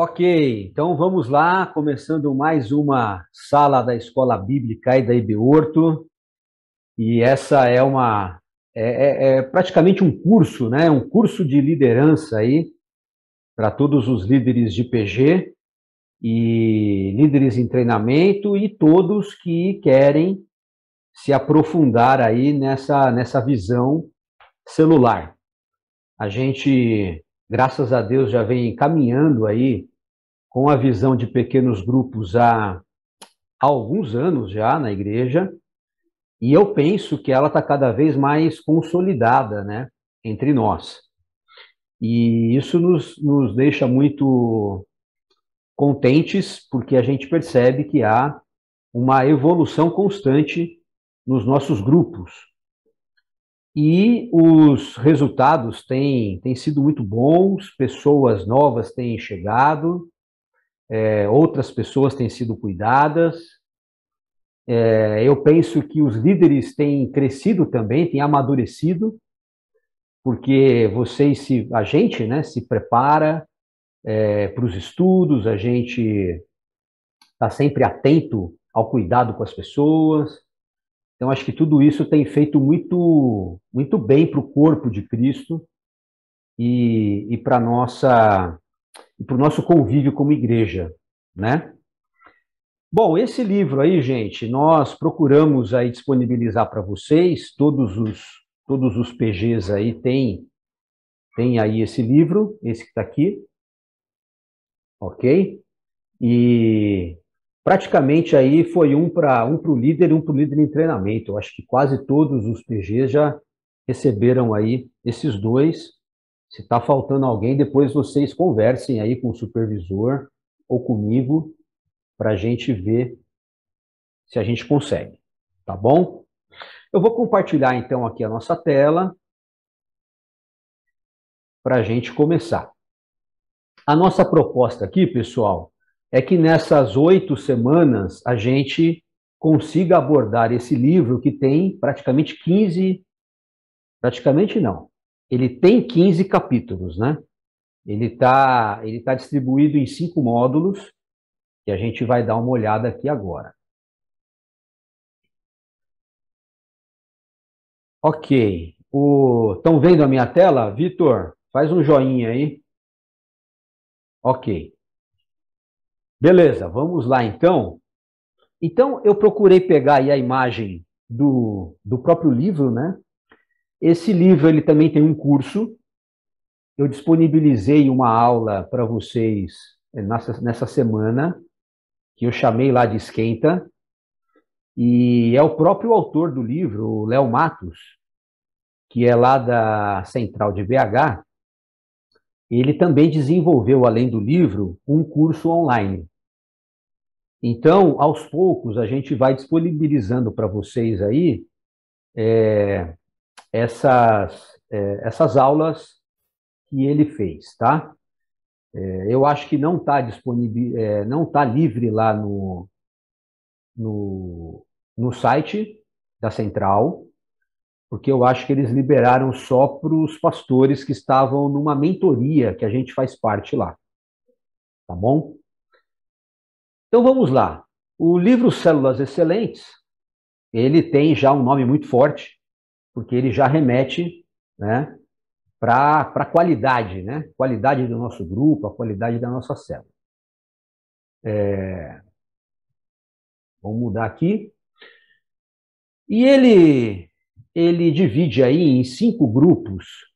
Ok, então vamos lá, começando mais uma sala da Escola Bíblica e da IB Horto, e essa é praticamente um curso, né? Um curso de liderança aí para todos os líderes de PG e líderes em treinamento e todos que querem se aprofundar aí nessa visão celular. A gente, graças a Deus, já vem caminhando aí com a visão de pequenos grupos há alguns anos já na igreja, e eu penso que ela está cada vez mais consolidada, né, entre nós. E isso nos deixa muito contentes, porque a gente percebe que há uma evolução constante nos nossos grupos. E os resultados têm sido muito bons, pessoas novas têm chegado, outras pessoas têm sido cuidadas. Eu penso que os líderes têm crescido também, têm amadurecido, porque a gente, né, se prepara para os estudos, a gente está sempre atento ao cuidado com as pessoas. Então, acho que tudo isso tem feito muito, muito bem para o corpo de Cristo e para o nosso convívio como igreja, né? Bom, esse livro aí, gente, nós procuramos aí disponibilizar para vocês, todos os PGs aí tem aí esse livro, esse que está aqui, ok? E praticamente aí foi um para o líder e um para o líder em treinamento. Eu acho que quase todos os PGs já receberam aí esses dois. Se está faltando alguém, depois vocês conversem aí com o supervisor ou comigo para a gente ver se a gente consegue, tá bom? Eu vou compartilhar então aqui a nossa tela para a gente começar. A nossa proposta aqui, pessoal, é que nessas 8 semanas a gente consiga abordar esse livro que tem praticamente 15, praticamente não, ele tem 15 capítulos, né? Ele tá distribuído em 5 módulos, que a gente vai dar uma olhada aqui agora. Ok. Estão vendo a minha tela? Vitor, faz um joinha aí. Ok. Beleza, vamos lá então. Então, eu procurei pegar aí a imagem do próprio livro, né? Esse livro, ele também tem um curso. Eu disponibilizei uma aula para vocês nessa semana, que eu chamei lá de Esquenta, e é o próprio autor do livro, o Léo Matos, que é lá da Central de BH. Ele também desenvolveu, além do livro, um curso online. Então, aos poucos, a gente vai disponibilizando para vocês aí essas aulas que ele fez, tá? Eu acho que não está disponível, não está livre lá no site da Central, porque eu acho que eles liberaram só para os pastores que estavam numa mentoria que a gente faz parte lá, tá bom? Então vamos lá. O livro Células Excelentes, ele tem já um nome muito forte, porque ele já remete, né, para a qualidade, né? Qualidade do nosso grupo, a qualidade da nossa célula. Vamos mudar aqui. E ele divide aí em 5 grupos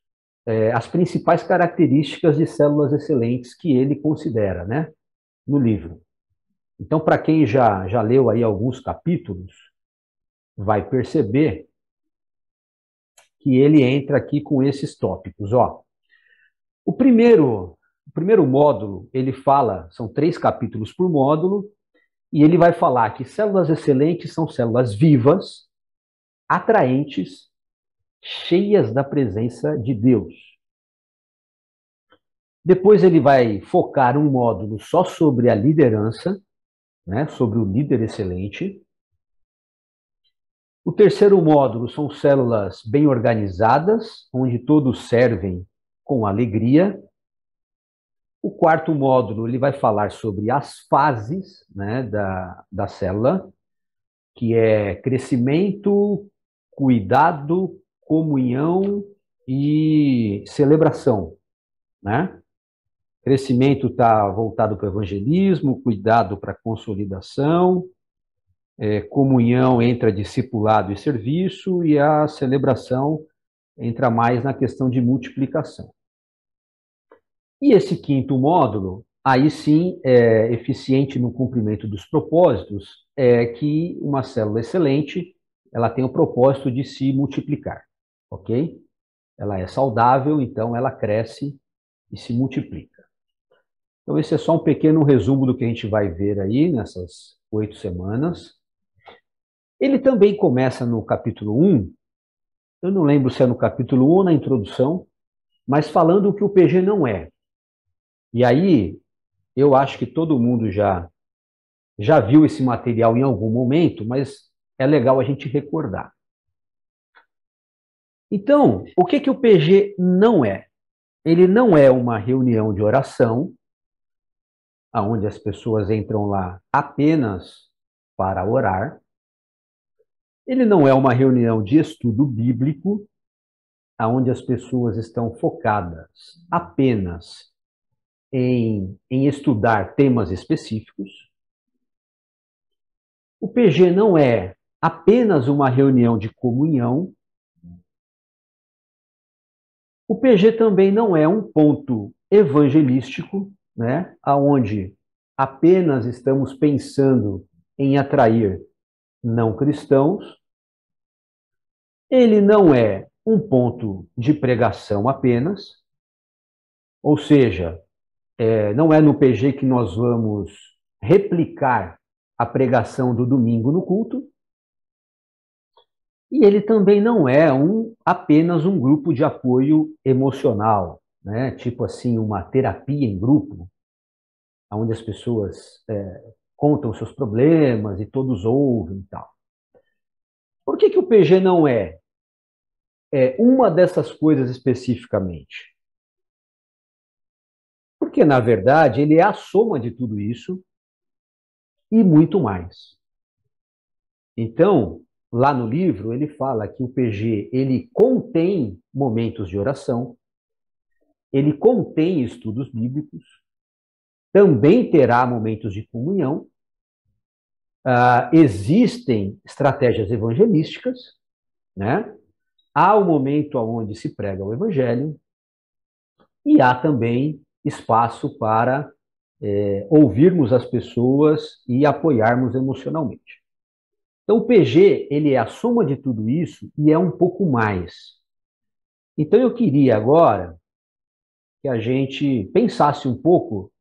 as principais características de células excelentes que ele considera, né, no livro. Então, para quem já leu aí alguns capítulos, vai perceber que ele entra aqui com esses tópicos. Ó, o primeiro módulo, ele fala, são 3 capítulos por módulo, e ele vai falar que células excelentes são células vivas, atraentes, cheias da presença de Deus. Depois ele vai focar um módulo só sobre a liderança, né, sobre o líder excelente. O terceiro módulo são células bem organizadas, onde todos servem com alegria. O quarto módulo ele vai falar sobre as fases, né, da célula, que é crescimento, cuidado, comunhão e celebração, né? Crescimento está voltado para o evangelismo, cuidado para a consolidação, comunhão entra discipulado e serviço, e a celebração entra mais na questão de multiplicação. E esse quinto módulo, aí sim, é eficiente no cumprimento dos propósitos, é que uma célula excelente, ela tem o propósito de se multiplicar, ok? Ela é saudável, então ela cresce e se multiplica. Então esse é só um pequeno resumo do que a gente vai ver aí nessas 8 semanas. Ele também começa no capítulo 1, eu não lembro se é no capítulo 1 ou na introdução, mas falando o que o PG não é. E aí, eu acho que todo mundo já viu esse material em algum momento, mas é legal a gente recordar. Então, o que o PG não é? Ele não é uma reunião de oração, onde as pessoas entram lá apenas para orar. Ele não é uma reunião de estudo bíblico, onde as pessoas estão focadas apenas em estudar temas específicos. O PG não é apenas uma reunião de comunhão. O PG também não é um ponto evangelístico, né, aonde apenas estamos pensando em atrair não cristãos. Ele não é um ponto de pregação apenas, ou seja, não é no PG que nós vamos replicar a pregação do domingo no culto. E ele também não é apenas um grupo de apoio emocional, né? Tipo assim, uma terapia em grupo, onde as pessoas contam seus problemas e todos ouvem e tal. Por que o PG não é uma dessas coisas especificamente? Porque, na verdade, ele é a soma de tudo isso e muito mais. Então, lá no livro, ele fala que o PG ele contém momentos de oração, ele contém estudos bíblicos, também terá momentos de comunhão, existem estratégias evangelísticas, né? Há o momento onde se prega o evangelho e há também espaço para ouvirmos as pessoas e apoiarmos emocionalmente. Então, o PG ele é a soma de tudo isso e é um pouco mais. Então, eu queria agora que a gente pensasse um pouco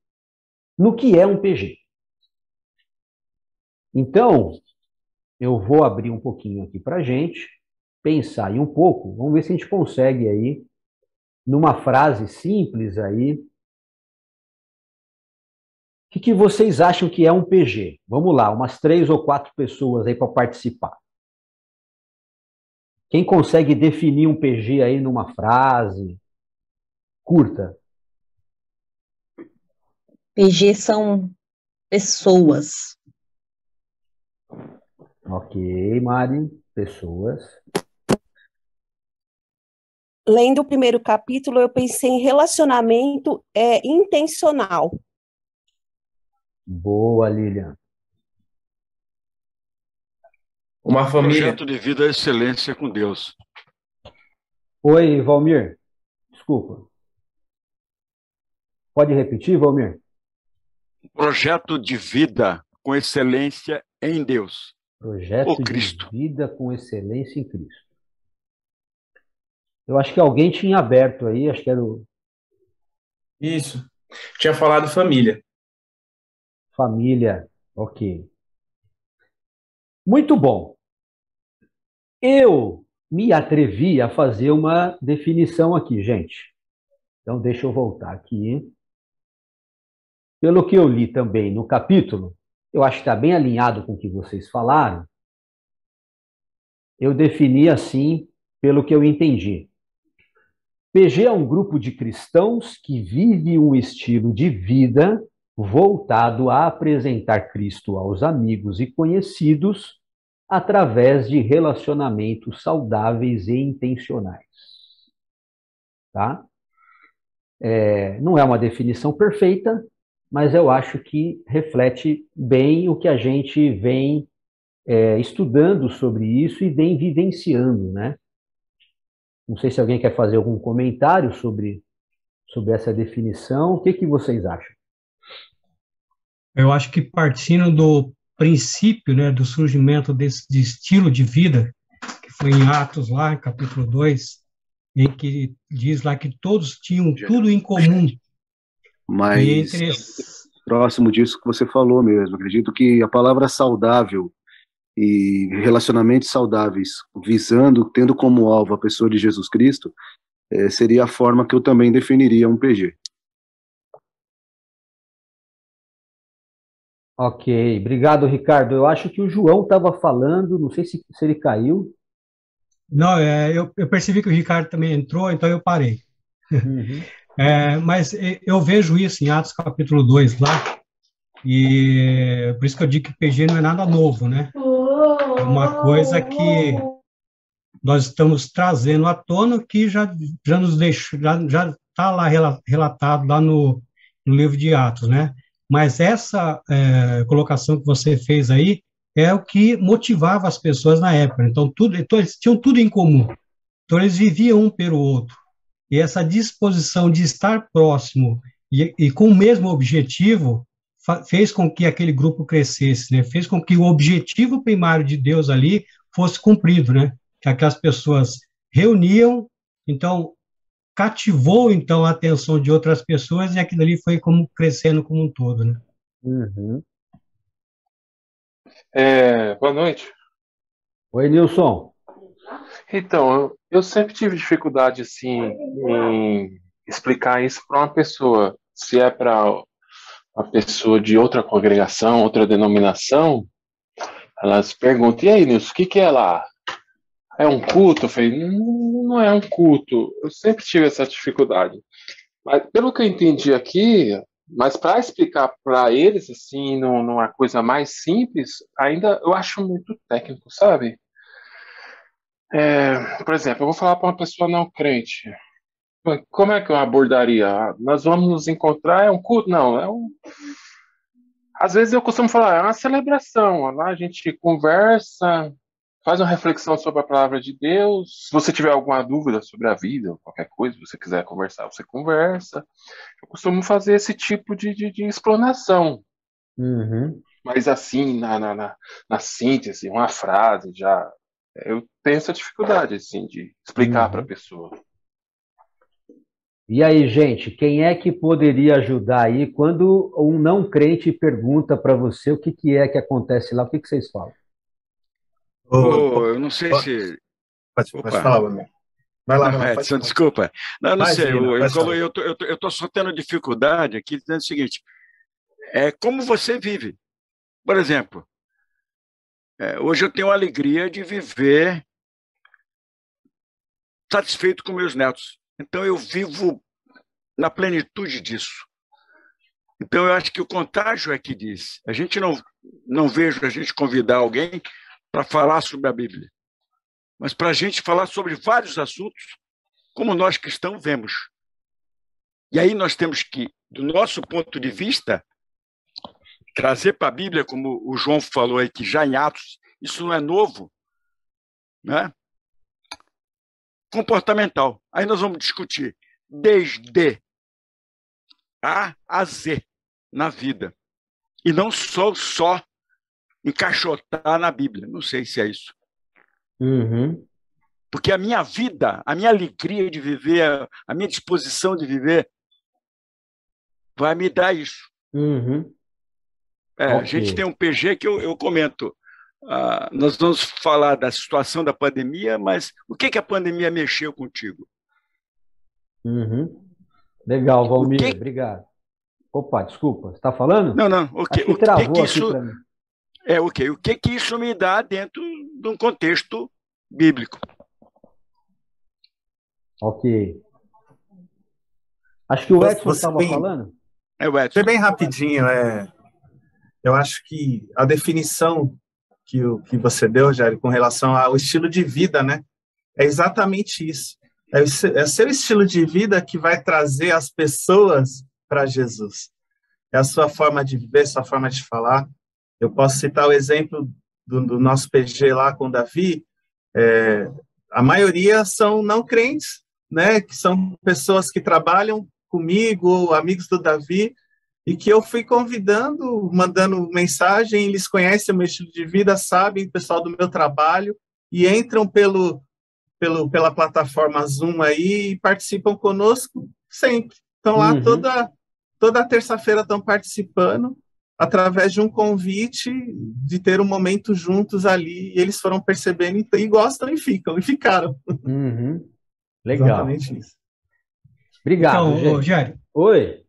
no que é um PG. Então, eu vou abrir um pouquinho aqui para a gente, pensar aí um pouco, vamos ver se a gente consegue aí, numa frase simples aí, o que vocês acham que é um PG? Vamos lá, umas 3 ou 4 pessoas aí para participar. Quem consegue definir um PG aí numa frase curta? PG são pessoas. Ok, Mari, pessoas. Lendo o primeiro capítulo, eu pensei em relacionamento intencional. Boa, Lilian. Uma família. Projeto de vida é excelência com Deus. Oi, Valmir. Desculpa. Pode repetir, Valmir? Projeto de vida com excelência em Deus. Projeto de Cristo. vida com excelência em Cristo. Eu acho que alguém tinha aberto aí, acho que era o... Isso. Tinha falado família. Família, ok. Muito bom. Eu me atrevi a fazer uma definição aqui, gente. Então, deixa eu voltar aqui. Pelo que eu li também no capítulo, eu acho que está bem alinhado com o que vocês falaram. Eu defini assim, pelo que eu entendi. PG é um grupo de cristãos que vive um estilo de vida voltado a apresentar Cristo aos amigos e conhecidos através de relacionamentos saudáveis e intencionais. Tá? Não é uma definição perfeita, mas eu acho que reflete bem o que a gente vem estudando sobre isso e vem vivenciando, né? Não sei se alguém quer fazer algum comentário sobre essa definição. O que vocês acham? Eu acho que partindo do princípio, né, do surgimento desse de estilo de vida, que foi em Atos lá, capítulo 2, em que diz lá que todos tinham tudo em comum. Mas próximo disso que você falou mesmo, acredito que a palavra saudável e relacionamentos saudáveis, visando, tendo como alvo a pessoa de Jesus Cristo, seria a forma que eu também definiria um PG. Ok, obrigado, Ricardo. Eu acho que o João estava falando, não sei se ele caiu. Não, eu percebi que o Ricardo também entrou, então eu parei. Uhum. Mas eu vejo isso em Atos capítulo 2 lá, e por isso que eu digo que PG não é nada novo, né? É uma coisa que nós estamos trazendo à tona que já nos deixou, já está lá relatado lá no livro de Atos, né? Mas essa colocação que você fez aí é o que motivava as pessoas na época. Então, eles tinham tudo em comum. Então, eles viviam um pelo outro. E essa disposição de estar próximo e com o mesmo objetivo fez com que aquele grupo crescesse, né? Fez com que o objetivo primário de Deus ali fosse cumprido, né? Que aquelas pessoas reuniam, então cativou então a atenção de outras pessoas e aquilo ali foi como crescendo como um todo, né? Uhum. Boa noite. Oi, Nilson. Então, eu sempre tive dificuldade assim em explicar isso para uma pessoa. Se é para uma pessoa de outra congregação, outra denominação, elas perguntam: e aí, Nilson, o que é lá? É um culto? Eu falei: não é um culto. Eu sempre tive essa dificuldade. Mas pelo que eu entendi aqui, mas para explicar para eles assim, numa coisa mais simples, ainda eu acho muito técnico, sabe? Por exemplo, eu vou falar para uma pessoa não crente. Como é que eu abordaria? Nós vamos nos encontrar, é um culto? Não, é um. Às vezes eu costumo falar, é uma celebração. Lá a gente conversa, faz uma reflexão sobre a palavra de Deus. Se você tiver alguma dúvida sobre a vida, ou qualquer coisa, se você quiser conversar, você conversa. Eu costumo fazer esse tipo de explanação. Uhum. Mas assim, na síntese, uma frase, já. Eu tenho essa dificuldade, assim, de explicar para a pessoa. E aí, gente, quem é que poderia ajudar aí quando um não crente pergunta para você o que é que acontece lá? O que vocês falam? Eu não sei se... Pode falar, Bruno. Vai lá, não, Edson, desculpa. Não sei, eu estou só tendo dificuldade aqui, dizendo o seguinte, como você vive. Por exemplo, hoje eu tenho a alegria de viver satisfeito com meus netos. Então, eu vivo na plenitude disso. Então, eu acho que o contágio é que diz. A gente não vejo a gente convidar alguém para falar sobre a Bíblia, mas para a gente falar sobre vários assuntos, como nós cristãos vemos. E aí nós temos que, do nosso ponto de vista, trazer para a Bíblia, como o João falou aí, que já em Atos, isso não é novo, né? Comportamental. Aí nós vamos discutir desde A a Z na vida. E não só encaixotar na Bíblia. Não sei se é isso. Uhum. Porque a minha vida, a minha alegria de viver, a minha disposição de viver, vai me dar isso. Uhum. Okay. A gente tem um PG que eu comento. Nós vamos falar da situação da pandemia, mas o que a pandemia mexeu contigo? Uhum. Legal, Valmir, obrigado. Opa, desculpa, você está falando? Não, ok. O que isso me dá dentro de um contexto bíblico? Ok. Acho que o Edson Você estava bem, falando. É o você Edson. bem rapidinho, eu acho que a definição que você deu, Jair, com relação ao estilo de vida, né? É exatamente isso. É o seu estilo de vida que vai trazer as pessoas para Jesus. É a sua forma de viver, sua forma de falar. Eu posso citar o exemplo do nosso PG lá com o Davi. A maioria são não crentes, né? Que são pessoas que trabalham comigo, amigos do Davi, e que eu fui convidando, mandando mensagem, eles conhecem o meu estilo de vida, sabem, o pessoal do meu trabalho, e entram pela plataforma Zoom aí e participam conosco sempre. Estão lá toda terça-feira estão participando através de um convite de ter um momento juntos ali, e eles foram percebendo e gostam e ficaram. Legal. Exatamente isso. Obrigado, Então, gente. Jair, Oi.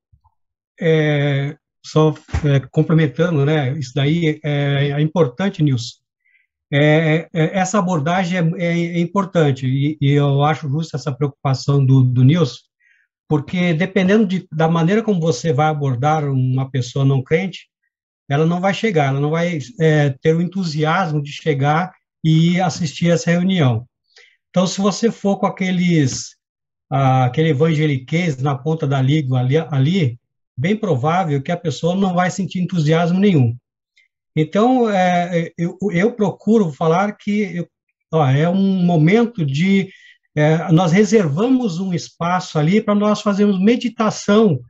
só complementando, né? Isso daí é importante, Nilson. Essa abordagem é importante e eu acho justa essa preocupação do Nilson, porque dependendo da maneira como você vai abordar uma pessoa não crente, ela não vai chegar, ela não vai ter o entusiasmo de chegar e assistir essa reunião. Então, se você for com aquele evangeliquez na ponta da língua ali, bem provável que a pessoa não vai sentir entusiasmo nenhum. Então, eu procuro falar que é um momento de... nós reservamos um espaço ali para nós fazermos meditação,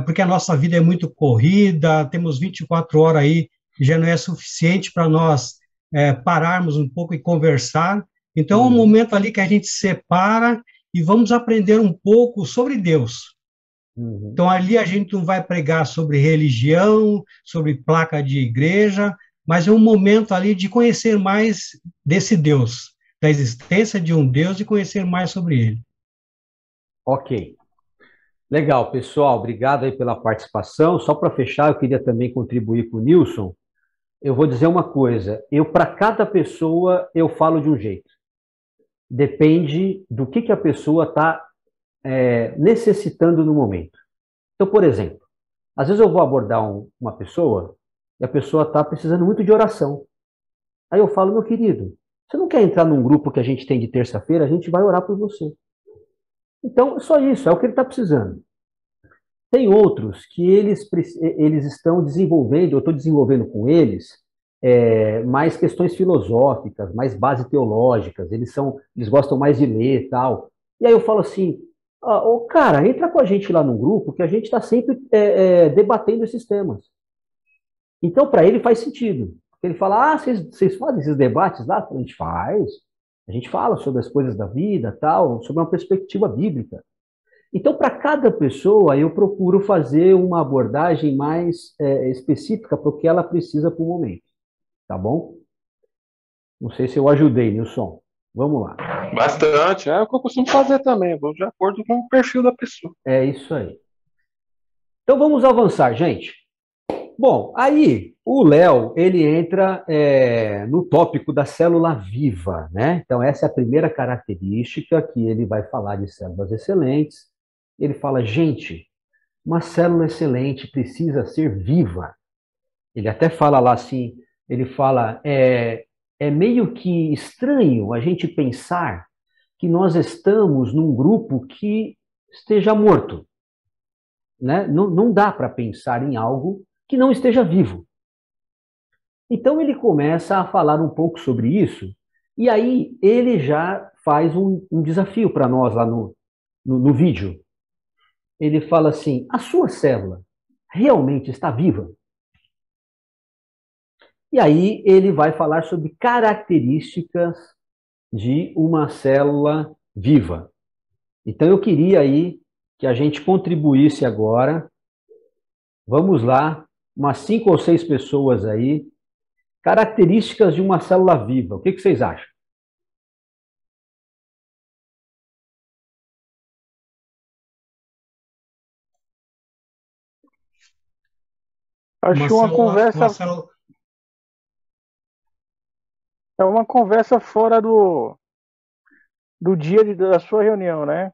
porque a nossa vida é muito corrida, temos 24 horas aí, já não é suficiente para nós pararmos um pouco e conversar. Então, é um momento ali que a gente separa e vamos aprender um pouco sobre Deus. Então, ali a gente não vai pregar sobre religião, sobre placa de igreja, mas é um momento ali de conhecer mais desse Deus, da existência de um Deus e conhecer mais sobre ele. Ok. Legal, pessoal. Obrigado aí pela participação. Só para fechar, eu queria também contribuir com o Nilson. Eu vou dizer uma coisa. Para cada pessoa, eu falo de um jeito. Depende do que a pessoa está necessitando no momento. Então, por exemplo, às vezes eu vou abordar uma pessoa e a pessoa está precisando muito de oração. Aí eu falo, meu querido, você não quer entrar num grupo que a gente tem de terça-feira? A gente vai orar por você. Então, é só isso, é o que ele está precisando. Tem outros que eles estão desenvolvendo, eu estou desenvolvendo com eles, mais questões filosóficas, mais base teológicas, eles gostam mais de ler e tal. E aí eu falo assim, cara, entra com a gente lá no grupo que a gente está sempre debatendo esses temas. Então, para ele faz sentido. Ele fala, vocês fazem esses debates lá? A gente faz. A gente fala sobre as coisas da vida, tal, sobre uma perspectiva bíblica. Então, para cada pessoa, eu procuro fazer uma abordagem mais específica para o que ela precisa para o momento. Tá bom? Não sei se eu ajudei, Nilson. Vamos lá. Bastante. É o que eu costumo fazer também. Vou de acordo com o perfil da pessoa. É isso aí. Então, vamos avançar, gente. Bom, aí o Léo, ele entra no tópico da célula viva, né? Então, essa é a primeira característica que ele vai falar de células excelentes. Ele fala, gente, uma célula excelente precisa ser viva. Ele até fala lá assim, ele fala, é meio que estranho a gente pensar que nós estamos num grupo que esteja morto, né? Não dá para pensar em algo que não esteja vivo. Então ele começa a falar um pouco sobre isso, e aí ele já faz um desafio para nós lá no vídeo. Ele fala assim, a sua célula realmente está viva? E aí ele vai falar sobre características de uma célula viva. Então eu queria aí que a gente contribuísse agora. Vamos lá, umas 5 ou 6 pessoas aí. Características de uma célula viva. O que vocês acham? Acho uma conversa. É uma conversa fora do dia da sua reunião, né?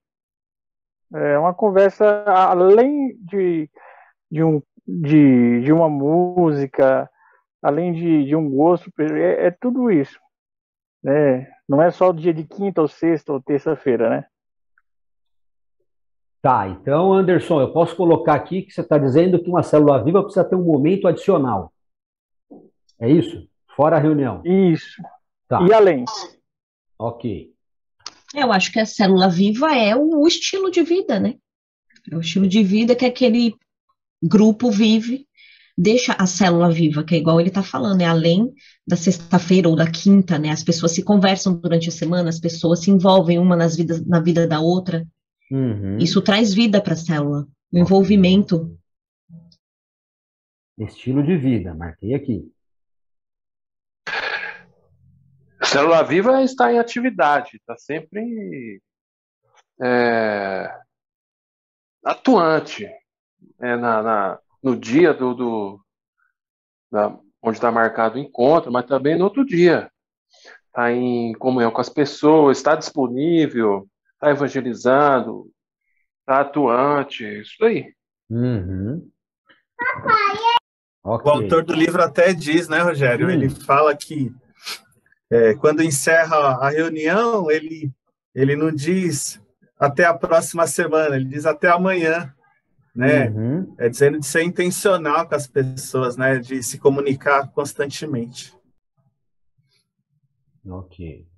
É uma conversa além de uma música, além de um gosto, é tudo isso, né? Não é só o dia de quinta ou sexta ou terça-feira, né? Tá, então, Anderson, eu posso colocar aqui que você está dizendo que uma célula viva precisa ter um momento adicional. É isso? Fora a reunião. Isso. Tá. E além? Ok. Eu acho que a célula viva é o estilo de vida, né? É o estilo de vida que aquele grupo vive, deixa a célula viva, que é igual ele está falando, é além da sexta-feira ou da quinta, né? As pessoas se conversam durante a semana, as pessoas se envolvem uma na vida da outra. Uhum. Isso traz vida para a célula, o envolvimento. Estilo de vida, marquei aqui. Célula viva está em atividade, está sempre atuante, no dia onde está marcado o encontro, mas também no outro dia. Está em comunhão com as pessoas, está disponível, está evangelizando, está atuante, isso aí. Uhum. O autor do livro até diz, né, Rogério? Ele fala que quando encerra a reunião, ele não diz até a próxima semana, ele diz até amanhã, né? Uhum. É dizendo de ser intencional com as pessoas, né? De se comunicar constantemente. Ok.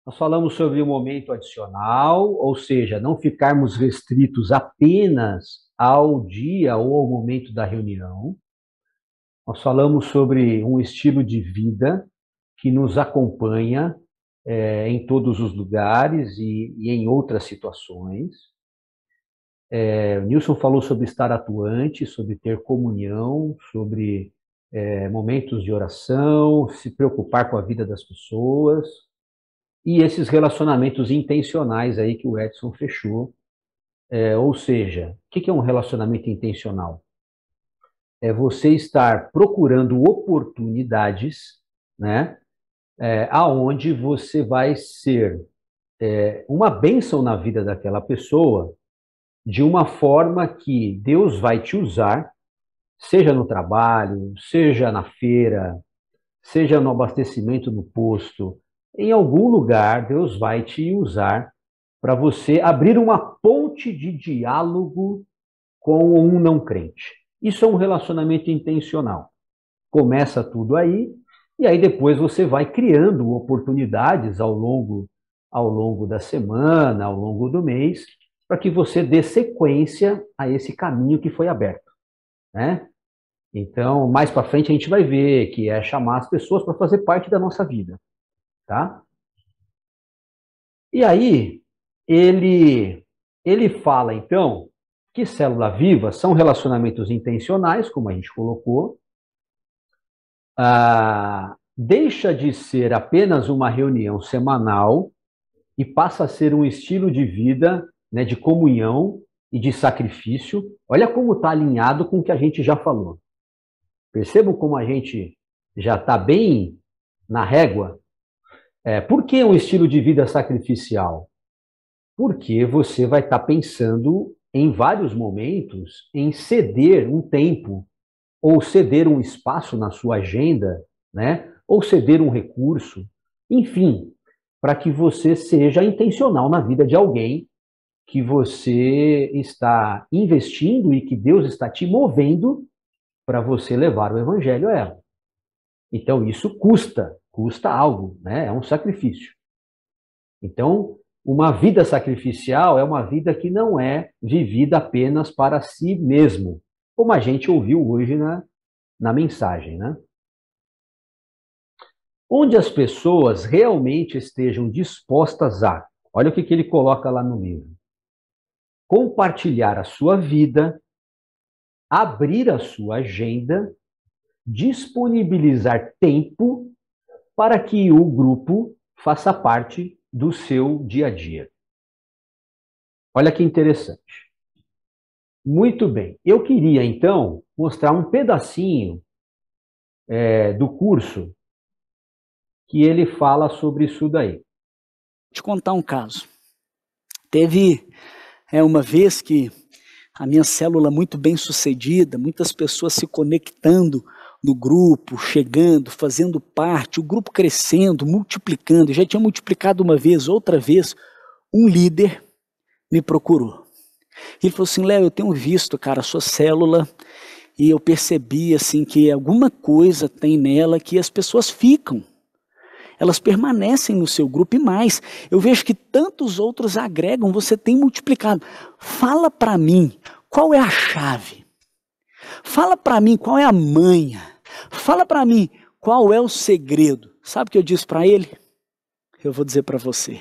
Nós falamos sobre o momento adicional, ou seja, não ficarmos restritos apenas ao dia ou ao momento da reunião. Nós falamos sobre um estilo de vida que nos acompanha em todos os lugares e em outras situações. O Nilson falou sobre estar atuante, sobre ter comunhão, sobre momentos de oração, se preocupar com a vida das pessoas e esses relacionamentos intencionais aí que o Edson fechou. Ou seja, o que é um relacionamento intencional? É você estar procurando oportunidades, né, aonde você vai ser uma bênção na vida daquela pessoa, de uma forma que Deus vai te usar, seja no trabalho, seja na feira, seja no abastecimento no posto, em algum lugar Deus vai te usar para você abrir uma ponte de diálogo com um não crente. Isso é um relacionamento intencional. Começa tudo aí, e aí depois você vai criando oportunidades ao longo da semana, ao longo do mês, para que você dê sequência a esse caminho que foi aberto, né? Então, mais para frente a gente vai ver que é chamar as pessoas para fazer parte da nossa vida, tá? E aí, ele fala, então, que célula viva são relacionamentos intencionais, como a gente colocou, deixa de ser apenas uma reunião semanal e passa a ser um estilo de vida, né, de comunhão e de sacrifício. Olha como está alinhado com o que a gente já falou. Percebam como a gente já está bem na régua? Por que um estilo de vida sacrificial? Porque você vai estar pensando em vários momentos em ceder um tempo ou ceder um espaço na sua agenda, né? Ou ceder um recurso, enfim, para que você seja intencional na vida de alguém que você está investindo e que Deus está te movendo para você levar o evangelho a ela. Então, isso custa algo, né? É um sacrifício. Então, uma vida sacrificial é uma vida que não é vivida apenas para si mesmo, como a gente ouviu hoje na mensagem, né? Onde as pessoas realmente estejam dispostas a, olha o que ele coloca lá no livro, compartilhar a sua vida, abrir a sua agenda, disponibilizar tempo para que o grupo faça parte do seu dia a dia. Olha que interessante. Muito bem. Eu queria, então, mostrar um pedacinho do curso que ele fala sobre isso daí. Vou te contar um caso. Teve uma vez que a minha célula muito bem sucedida, muitas pessoas se conectando no grupo, chegando, fazendo parte, o grupo crescendo, multiplicando. Já tinha multiplicado uma vez, outra vez, um líder me procurou. Ele falou assim: Léo, eu tenho visto, cara, a sua célula, e eu percebi assim que alguma coisa tem nela que as pessoas ficam. Elas permanecem no seu grupo e mais. Eu vejo que tantos outros agregam, você tem multiplicado. Fala para mim, qual é a chave? Fala para mim, qual é a manha? Fala para mim, qual é o segredo? Sabe o que eu disse para ele? Eu vou dizer para você.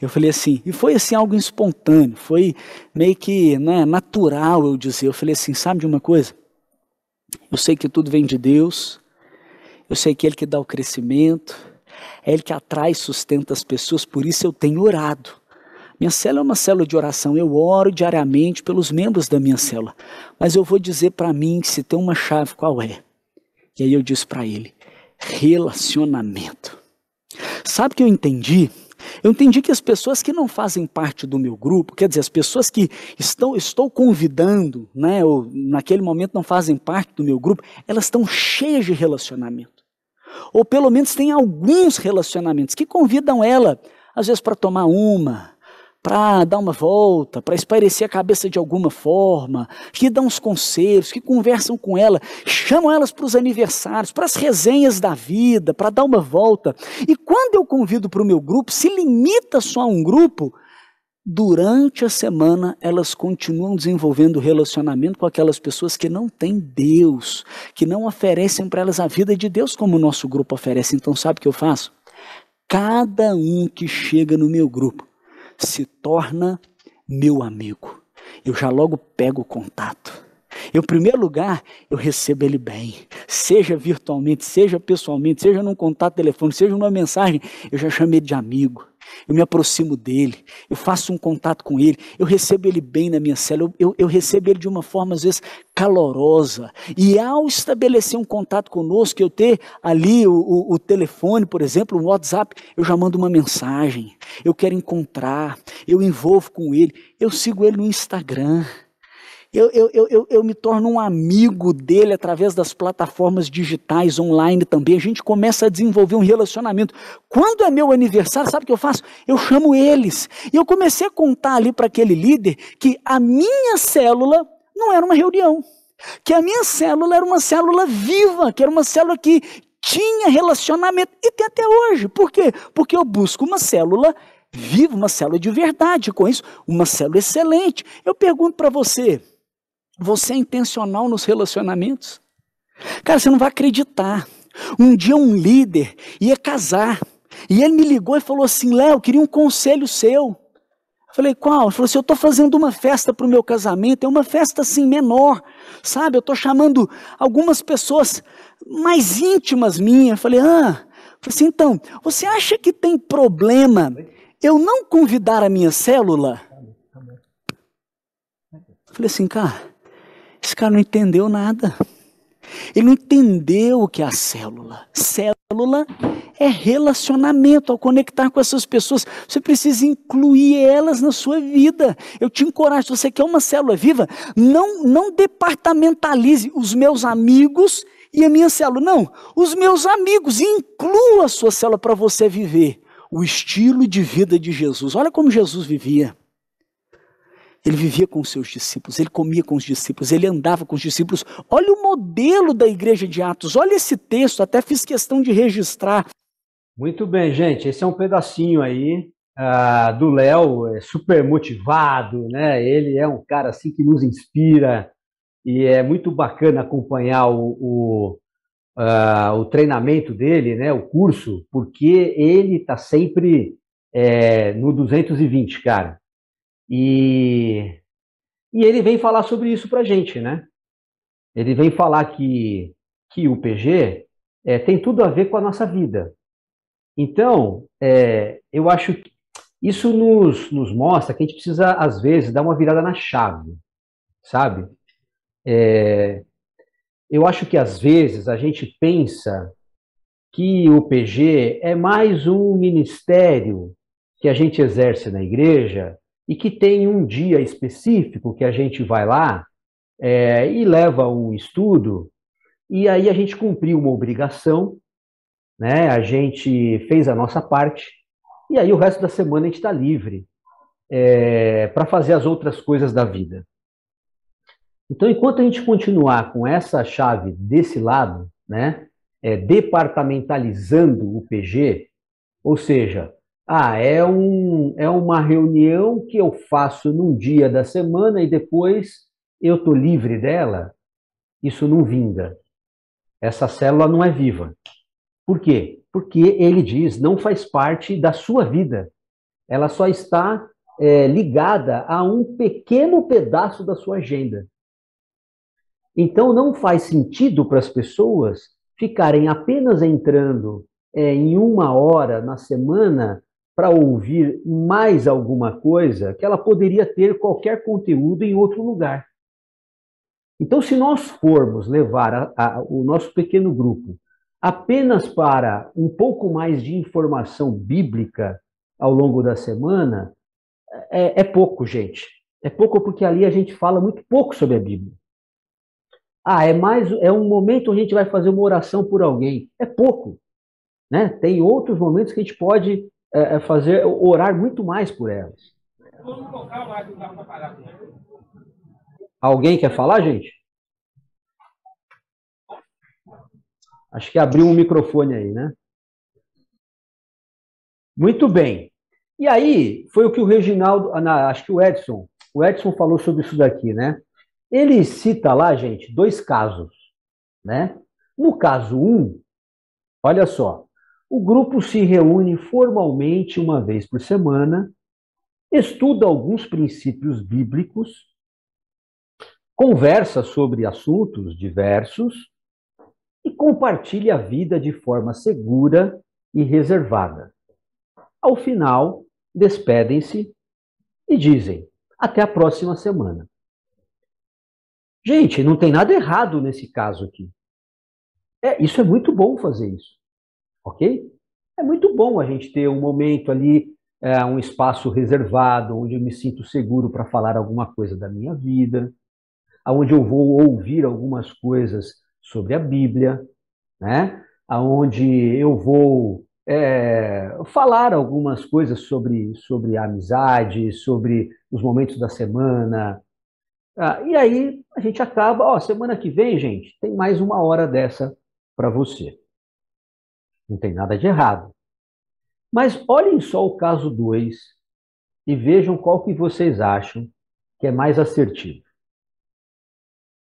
Eu falei assim, e foi assim algo espontâneo, foi meio que natural eu dizer. Eu falei assim, sabe de uma coisa? Eu sei que tudo vem de Deus, eu sei que é Ele que dá o crescimento, é Ele que atrai e sustenta as pessoas, por isso eu tenho orado. Minha célula é uma célula de oração, eu oro diariamente pelos membros da minha célula, mas eu vou dizer para mim que se tem uma chave, qual é? E aí eu disse para ele, relacionamento. Sabe o que eu entendi? Eu entendi que as pessoas que não fazem parte do meu grupo, quer dizer, as pessoas que estou convidando, ou naquele momento não fazem parte do meu grupo, elas estão cheias de relacionamento. Ou pelo menos tem alguns relacionamentos que convidam ela, às vezes para tomar uma, para dar uma volta, para espairecer a cabeça de alguma forma, que dão uns conselhos, que conversam com ela, chamam elas para os aniversários, para as resenhas da vida, para dar uma volta. E quando eu convido para o meu grupo, se limita só a um grupo, durante a semana elas continuam desenvolvendo relacionamento com aquelas pessoas que não têm Deus, que não oferecem para elas a vida de Deus como o nosso grupo oferece. Então sabe o que eu faço? Cada um que chega no meu grupo se torna meu amigo. Eu já logo pego o contato. Em primeiro lugar, eu recebo ele bem. Seja virtualmente, seja pessoalmente, seja num contato telefônico, seja numa mensagem, eu já chamo ele de amigo. Eu me aproximo dele, eu faço um contato com ele, eu recebo ele bem na minha célula, eu recebo ele de uma forma às vezes calorosa. E ao estabelecer um contato conosco, eu ter ali o telefone, por exemplo, o WhatsApp, eu já mando uma mensagem, eu quero encontrar, eu envolvo com ele, eu sigo ele no Instagram. Eu me torno um amigo dele através das plataformas digitais, online também. A gente começa a desenvolver um relacionamento. Quando é meu aniversário, sabe o que eu faço? Eu chamo eles. E eu comecei a contar ali para aquele líder que a minha célula não era uma reunião. Que a minha célula era uma célula viva, que era uma célula que tinha relacionamento. E tem até hoje. Por quê? Porque eu busco uma célula viva, uma célula de verdade. Com isso, uma célula excelente. Eu pergunto para você, você é intencional nos relacionamentos? Cara, você não vai acreditar. Um dia um líder ia casar, e ele me ligou e falou assim, Léo, eu queria um conselho seu. Eu falei, qual? Ele falou assim, eu estou fazendo uma festa para o meu casamento, é uma festa assim menor, sabe? Eu estou chamando algumas pessoas mais íntimas minhas. Eu falei, assim, então, você acha que tem problema eu não convidar a minha célula? Eu falei assim, cara, esse cara não entendeu nada. Ele não entendeu o que é a célula. Célula é relacionamento. Ao conectar com essas pessoas, você precisa incluir elas na sua vida. Eu te encorajo, se você quer uma célula viva, não departamentalize os meus amigos e a minha célula. Não, os meus amigos, inclua a sua célula para você viver o estilo de vida de Jesus. Olha como Jesus vivia. Ele vivia com os seus discípulos, ele comia com os discípulos, ele andava com os discípulos. Olha o modelo da igreja de Atos, olha esse texto, até fiz questão de registrar. Muito bem, gente, esse é um pedacinho aí do Léo, super motivado, né? Ele é um cara assim que nos inspira e é muito bacana acompanhar o treinamento dele, né? O curso, porque ele está sempre no 220, cara. E ele vem falar sobre isso para a gente, né? Ele vem falar que o PG tem tudo a ver com a nossa vida. Então, eu acho que isso nos mostra que a gente precisa, às vezes, dar uma virada na chave, sabe? Eu acho que, às vezes, a gente pensa que o PG é mais um ministério que a gente exerce na igreja e que tem um dia específico que a gente vai lá e leva um estudo, e aí a gente cumpriu uma obrigação, né? A gente fez a nossa parte, e aí o resto da semana a gente está livre para fazer as outras coisas da vida. Então, enquanto a gente continuar com essa chave desse lado, né, departamentalizando o PG, ou seja, é uma reunião que eu faço num dia da semana e depois eu estou livre dela, isso não vinga. Essa célula não é viva. Por quê? Porque ele diz, não faz parte da sua vida. Ela só está ligada a um pequeno pedaço da sua agenda. Então, não faz sentido para as pessoas ficarem apenas entrando em 1 hora na semana para ouvir mais alguma coisa que ela poderia ter qualquer conteúdo em outro lugar. Então, se nós formos levar o nosso pequeno grupo apenas para um pouco mais de informação bíblica ao longo da semana, é pouco, gente. É pouco porque ali a gente fala muito pouco sobre a Bíblia. É um momento onde a gente vai fazer uma oração por alguém. É pouco, né? Tem outros momentos que a gente pode orar muito mais por elas. Alguém quer falar, gente? Acho que abriu um microfone aí, né? Muito bem. E aí, foi o que o Reginaldo, acho que o Edson falou sobre isso daqui, né? Ele cita lá, gente, 2 casos, né? No caso 1, olha só, o grupo se reúne formalmente uma vez por semana, estuda alguns princípios bíblicos, conversa sobre assuntos diversos e compartilha a vida de forma segura e reservada. Ao final, despedem-se e dizem, até a próxima semana. Gente, não tem nada errado nesse caso aqui. Isso é muito bom fazer isso, ok? É muito bom a gente ter um momento ali, um espaço reservado, onde eu me sinto seguro para falar alguma coisa da minha vida, onde eu vou ouvir algumas coisas sobre a Bíblia, né? Onde eu vou falar algumas coisas sobre a amizade, sobre os momentos da semana. E aí a gente acaba, semana que vem, gente, tem mais 1 hora dessa para você. Não tem nada de errado. Mas olhem só o caso 2 e vejam qual que vocês acham que é mais assertivo.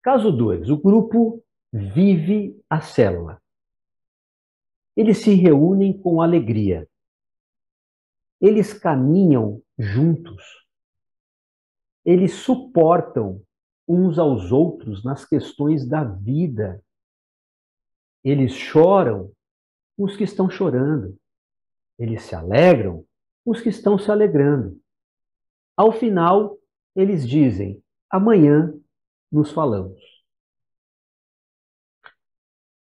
Caso 2, o grupo vive a célula. Eles se reúnem com alegria. Eles caminham juntos. Eles suportam uns aos outros nas questões da vida. Eles choram os que estão chorando. Eles se alegram os que estão se alegrando. Ao final, eles dizem, amanhã nos falamos.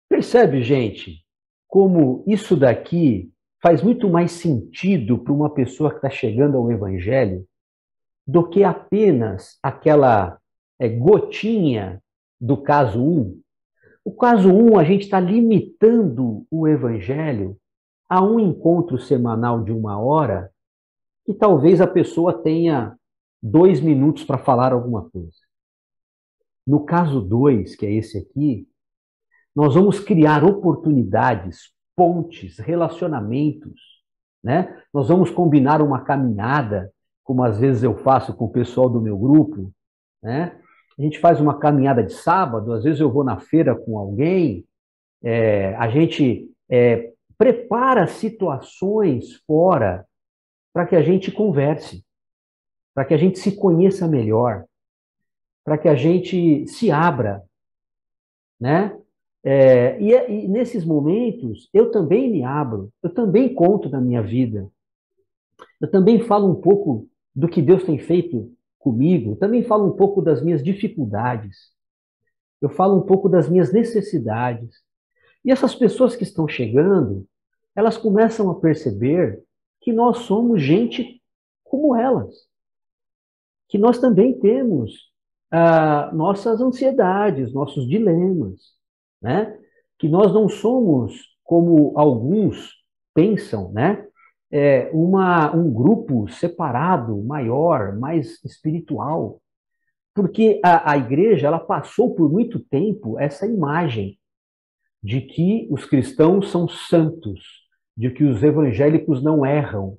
Percebe, gente, como isso daqui faz muito mais sentido para uma pessoa que está chegando ao Evangelho do que apenas aquela gotinha do caso 1. O caso 1, a gente está limitando o Evangelho a um encontro semanal de 1 hora que talvez a pessoa tenha 2 minutos para falar alguma coisa. No caso 2, que é esse aqui, nós vamos criar oportunidades, pontes, relacionamentos, né? Nós vamos combinar uma caminhada, como às vezes eu faço com o pessoal do meu grupo, né? A gente faz uma caminhada de sábado, às vezes eu vou na feira com alguém, a gente prepara situações fora para que a gente converse, para que a gente se conheça melhor, para que a gente se abra, né? E nesses momentos, eu também me abro, eu também conto da minha vida, eu também falo um pouco do que Deus tem feito comigo, eu também falo um pouco das minhas dificuldades, eu falo um pouco das minhas necessidades. E essas pessoas que estão chegando, elas começam a perceber que nós somos gente como elas. que nós também temos nossas ansiedades, nossos dilemas, né? Que nós não somos, como alguns pensam, né? Um grupo separado, maior, mais espiritual. Porque a igreja, ela passou por muito tempo essa imagem de que os cristãos são santos, de que os evangélicos não erram,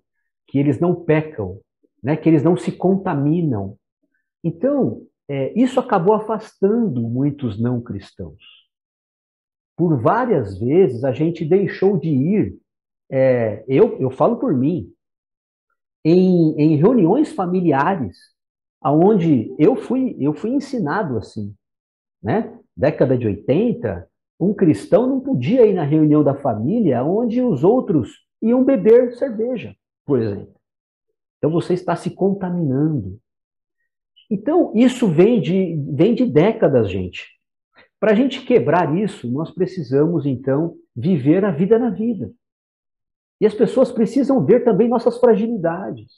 que eles não pecam, né? Que eles não se contaminam. Então, isso acabou afastando muitos não cristãos. Por várias vezes a gente deixou de ir, eu falo por mim, em reuniões familiares, aonde eu fui ensinado assim, né? Década de 80, um cristão não podia ir na reunião da família onde os outros iam beber cerveja, por exemplo. Então você está se contaminando. Então isso vem de décadas, gente. Para a gente quebrar isso, nós precisamos, então, viver a vida na vida. E as pessoas precisam ver também nossas fragilidades.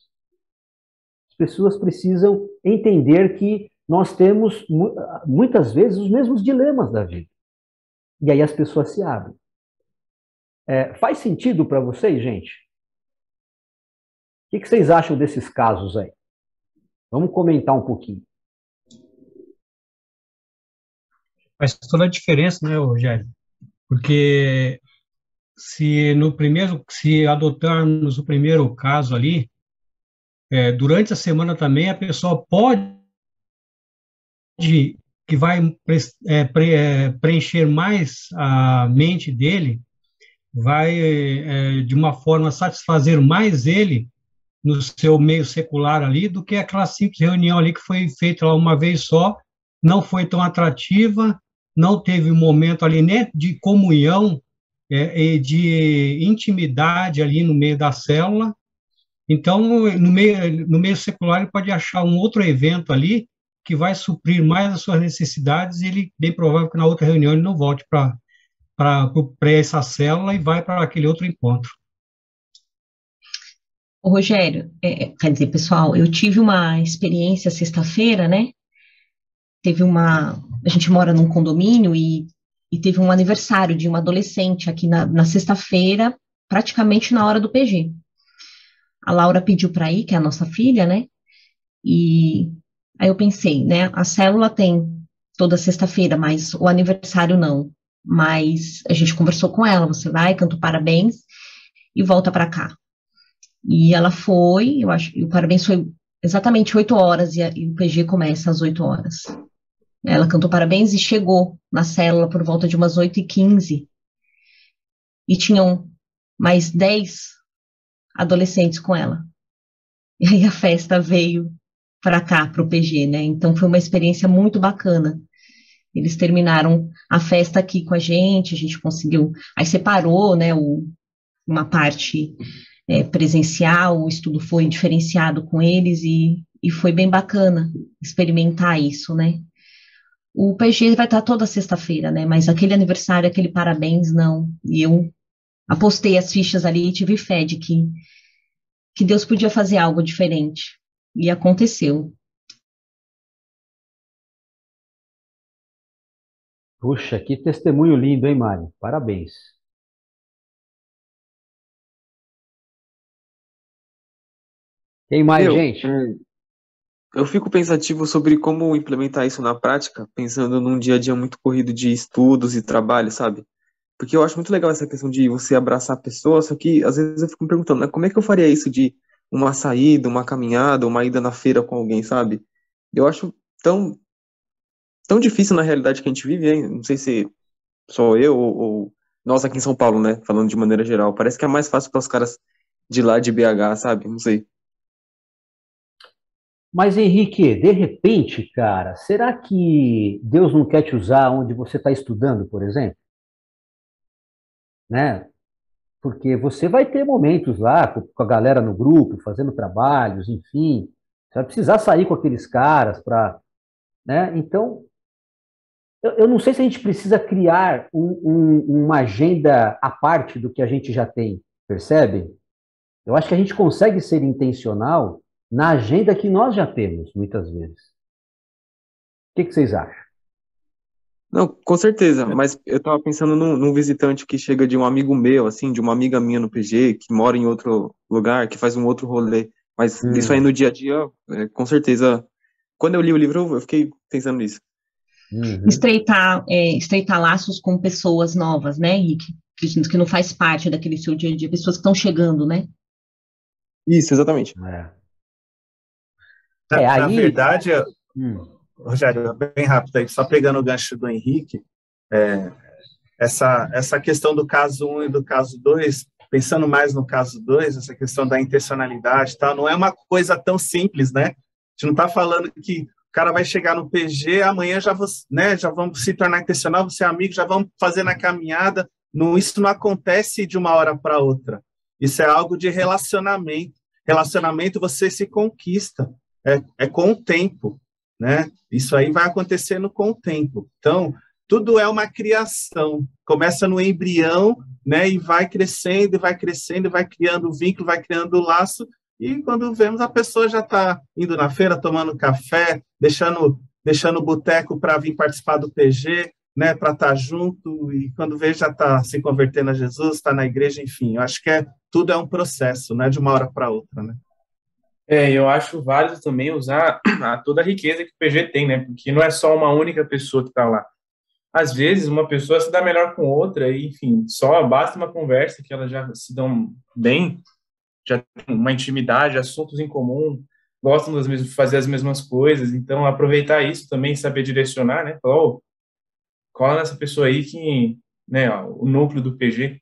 As pessoas precisam entender que nós temos, muitas vezes, os mesmos dilemas da vida. E aí as pessoas se abrem. Faz sentido para vocês, gente? O que vocês acham desses casos aí? Vamos comentar um pouquinho. Faz toda a diferença, né, Rogério? Porque se adotarmos o primeiro caso ali, durante a semana também a pessoa que vai preencher mais a mente dele, vai de uma forma satisfazer mais ele no seu meio secular ali do que aquela simples reunião ali que foi feita lá uma vez só, não foi tão atrativa, não teve um momento ali nem de comunhão e de intimidade ali no meio da célula. Então, no meio secular, ele pode achar um outro evento ali que vai suprir mais as suas necessidades e ele, bem provável que na outra reunião ele não volte para essa célula e vai para aquele outro encontro. Ô, Rogério, quer dizer, pessoal, eu tive uma experiência sexta-feira, né? A gente mora num condomínio e teve um aniversário de uma adolescente aqui na sexta-feira, praticamente na hora do PG. A Laura pediu para ir, que é a nossa filha, né? E aí eu pensei, né? A célula tem toda sexta-feira, mas o aniversário não. Mas a gente conversou com ela, você vai, canta o parabéns e volta para cá. E ela foi, eu acho, e o parabéns foi exatamente 8 horas e o PG começa às 8 horas. Ela cantou parabéns e chegou na célula por volta de umas 8h15. E tinham mais 10 adolescentes com ela. E aí a festa veio para cá, para o PG, né? Então foi uma experiência muito bacana. Eles terminaram a festa aqui com a gente conseguiu. Aí separou, né, uma parte presencial, o estudo foi diferenciado com eles e foi bem bacana experimentar isso, né? O PG vai estar toda sexta-feira, né? Mas aquele aniversário, aquele parabéns, não. E eu apostei as fichas ali e tive fé de que Deus podia fazer algo diferente. E aconteceu. Puxa, que testemunho lindo, hein, Mari? Parabéns. Tem mais, gente? Eu fico pensativo sobre como implementar isso na prática, pensando num dia a dia muito corrido de estudos e trabalho, sabe? Porque eu acho muito legal essa questão de você abraçar a pessoa, só que às vezes eu fico me perguntando, né, como é que eu faria isso de uma saída, uma caminhada, uma ida na feira com alguém, sabe? Eu acho tão difícil na realidade que a gente vive, hein? Não sei se sou eu ou nós aqui em São Paulo, né? Falando de maneira geral. Parece que é mais fácil para os caras de lá de BH, sabe? Não sei. Mas, Henrique, de repente, cara, será que Deus não quer te usar onde você está estudando, por exemplo? Né? Porque você vai ter momentos lá com a galera no grupo, fazendo trabalhos, enfim. Você vai precisar sair com aqueles caras para... né? Então, eu não sei se a gente precisa criar uma agenda à parte do que a gente já tem, percebe? Eu acho que a gente consegue ser intencional na agenda que nós já temos, muitas vezes. O que vocês acham? Não, com certeza, mas eu tava pensando num visitante que chega de um amigo meu, assim, de uma amiga minha no PG, que mora em outro lugar, que faz um outro rolê. Mas isso aí no dia a dia, com certeza. Quando eu li o livro, eu fiquei pensando nisso. Estreitar laços com pessoas novas, né, Henrique? Que não faz parte daquele seu dia a dia, pessoas que estão chegando, né? Isso, exatamente. Na verdade, Rogério, bem rápido aí, só pegando o gancho do Henrique, essa questão do caso 1 e do caso 2, pensando mais no caso 2, essa questão da intencionalidade, tá? Não é uma coisa tão simples, né? A gente não está falando que o cara vai chegar no PG, amanhã já vamos se tornar intencional, você é amigo, já vamos fazer na caminhada. Isso não acontece de uma hora para outra. Isso é algo de relacionamento. Relacionamento você se conquista, é com o tempo, né? Isso aí vai acontecendo com o tempo. Então, tudo é uma criação. Começa no embrião, né? E vai crescendo, vai criando vínculo, vai criando laço. E quando vemos, a pessoa já está indo na feira, tomando café, deixando o boteco para vir participar do PG, né? Para estar junto. E quando vê, já está se convertendo a Jesus, está na igreja, enfim. Eu acho que tudo é um processo, né? De uma hora para outra, né? Eu acho válido também usar toda a riqueza que o PG tem, né? Porque não é só uma única pessoa que está lá. Às vezes, uma pessoa se dá melhor com outra e, enfim, só basta uma conversa que elas já se dão bem, já tem uma intimidade, assuntos em comum, gostam de fazer as mesmas coisas. Então, aproveitar isso também, saber direcionar, né? Falar, cola nessa pessoa aí que, né, o núcleo do PG,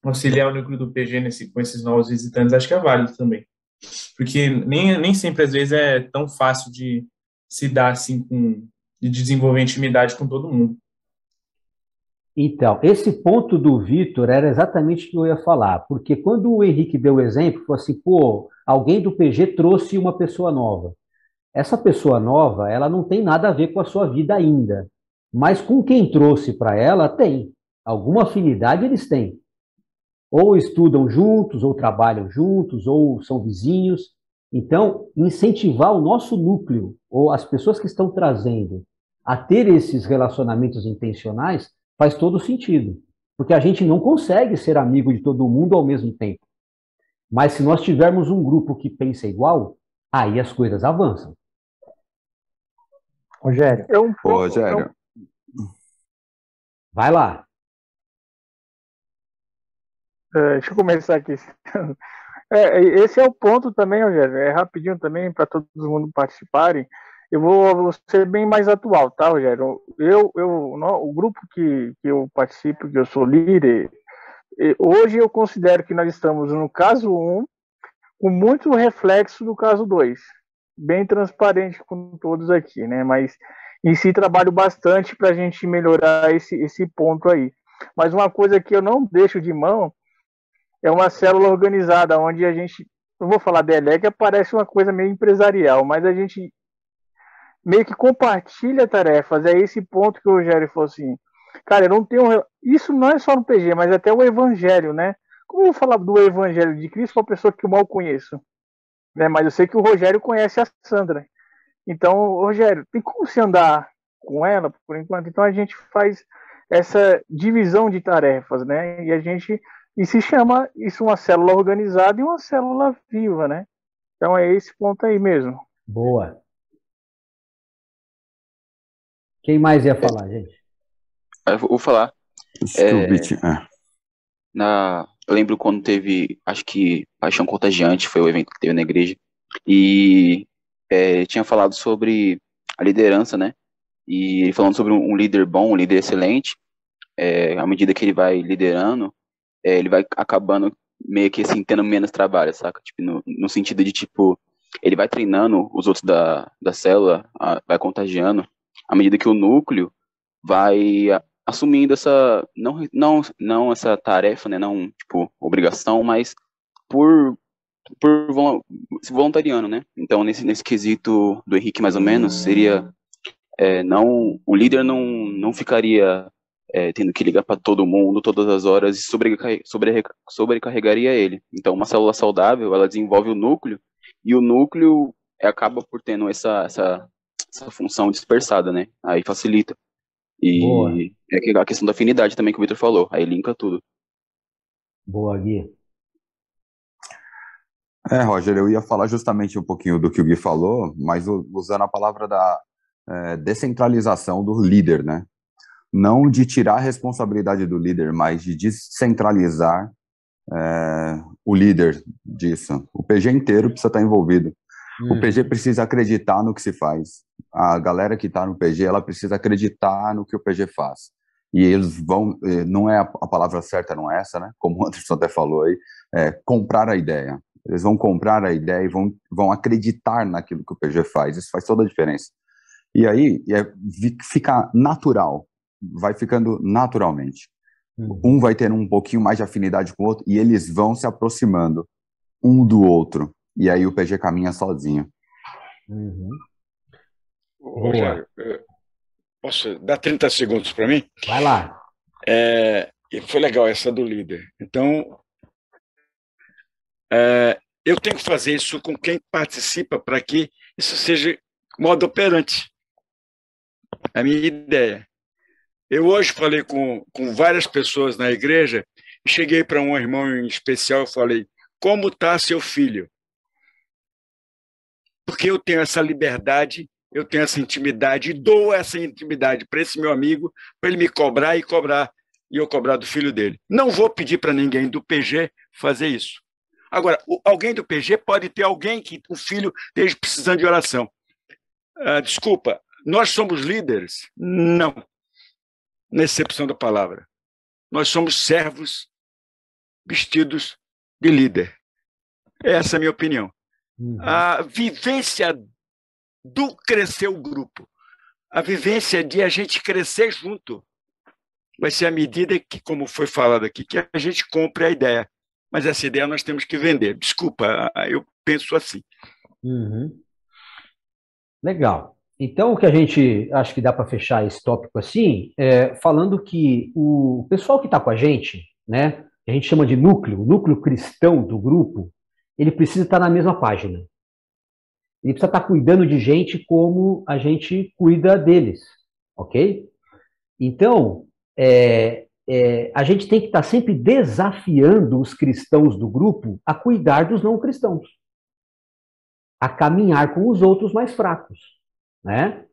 auxiliar o núcleo do PG com esses novos visitantes, acho que é válido também. Porque nem sempre, às vezes, é tão fácil de se dar, assim, de desenvolver intimidade com todo mundo. Então, esse ponto do Vitor era exatamente o que eu ia falar, porque quando o Henrique deu o exemplo, falou assim, alguém do PG trouxe uma pessoa nova. Essa pessoa nova, ela não tem nada a ver com a sua vida ainda, mas com quem trouxe para ela, tem. Alguma afinidade eles têm. Ou estudam juntos, ou trabalham juntos, ou são vizinhos. Então, incentivar o nosso núcleo, ou as pessoas que estão trazendo, a ter esses relacionamentos intencionais, faz todo sentido. Porque a gente não consegue ser amigo de todo mundo ao mesmo tempo. Mas se nós tivermos um grupo que pensa igual, aí as coisas avançam. Rogério. Rogério. Vai lá. Deixa eu começar aqui. Esse é o ponto também, Rogério. É rapidinho também para todo mundo participarem. Eu vou ser bem mais atual, tá, Rogério? O grupo que eu participo, que eu sou líder, hoje eu considero que nós estamos no caso 1 com muito reflexo do caso 2. Bem transparente com todos aqui, né? Mas em si trabalho bastante para a gente melhorar esse ponto aí. Mas uma coisa que eu não deixo de mão é uma célula organizada, onde a gente, não vou falar delega, parece uma coisa meio empresarial, mas a gente meio que compartilha tarefas. É esse ponto que o Rogério falou assim, cara, eu não tenho... Isso não é só no PG, mas até o Evangelho, né? Como eu vou falar do Evangelho de Cristo para uma pessoa que eu mal conheço? Né? Mas eu sei que o Rogério conhece a Sandra. Então, Rogério, tem como você andar com ela, por enquanto? Então a gente faz essa divisão de tarefas, né? E se chama isso uma célula organizada e uma célula viva, né? Então é esse ponto aí mesmo. Boa. Quem mais ia falar, gente? Eu vou falar. Eu lembro quando teve, acho que Paixão Contagiante, foi o evento que teve na igreja, e tinha falado sobre a liderança, né? E falando sobre um líder bom, um líder excelente, à medida que ele vai liderando, ele vai acabando meio que assim, tendo menos trabalho, saca? Tipo, no sentido de, tipo, ele vai treinando os outros da célula, vai contagiando, à medida que o núcleo vai assumindo essa, não essa tarefa, né, não, tipo, obrigação, mas se voluntariando, né? Então, nesse quesito do Henrique, mais ou menos, seria, o líder não ficaria tendo que ligar para todo mundo todas as horas e sobrecarregaria ele. Então, uma célula saudável, ela desenvolve o núcleo E o núcleo acaba por tendo essa função dispersada, né? Aí facilita. Boa. E é a questão da afinidade também que o Victor falou, aí linka tudo. Boa, Gui. Roger, eu ia falar justamente um pouquinho do que o Gui falou, mas usando a palavra da descentralização do líder, né? Não de tirar a responsabilidade do líder, mas de descentralizar o líder disso. O PG inteiro precisa estar envolvido. O PG precisa acreditar no que se faz. A galera que está no PG, ela precisa acreditar no que o PG faz. E eles vão, não é a palavra certa, não é essa, né? Como o Anderson até falou aí, comprar a ideia. Eles vão comprar a ideia e vão acreditar naquilo que o PG faz. Isso faz toda a diferença. E aí, fica natural. Vai ficando naturalmente. Um vai tendo um pouquinho mais de afinidade com o outro e eles vão se aproximando um do outro. E aí o PG caminha sozinho. Rogério, posso dar 30 segundos para mim? Vai lá. Foi legal essa do líder. Então, eu tenho que fazer isso com quem participa para que isso seja modo operante. É a minha ideia. Eu hoje falei com várias pessoas na igreja e cheguei para um irmão em especial e falei, como está seu filho? Porque eu tenho essa liberdade, eu tenho essa intimidade, e dou essa intimidade para esse meu amigo, para ele me cobrar e eu cobrar do filho dele. Não vou pedir para ninguém do PG fazer isso. Agora, alguém do PG pode ter alguém que o filho esteja precisando de oração. Desculpa, nós somos líderes? Não. Na acepção da palavra. Nós somos servos vestidos de líder. Essa é a minha opinião. A vivência do crescer o grupo, a vivência de a gente crescer junto, vai ser à medida que, como foi falado aqui, que a gente compre a ideia. Mas essa ideia nós temos que vender. Desculpa, eu penso assim. Legal. Então, o que a gente acho que dá para fechar esse tópico assim, falando que o pessoal que está com a gente, né, que a gente chama de núcleo, o núcleo cristão do grupo, ele precisa estar na mesma página. Ele precisa estar cuidando de gente como a gente cuida deles, ok? Então, a gente tem que estar sempre desafiando os cristãos do grupo a cuidar dos não cristãos, a caminhar com os outros mais fracos, né?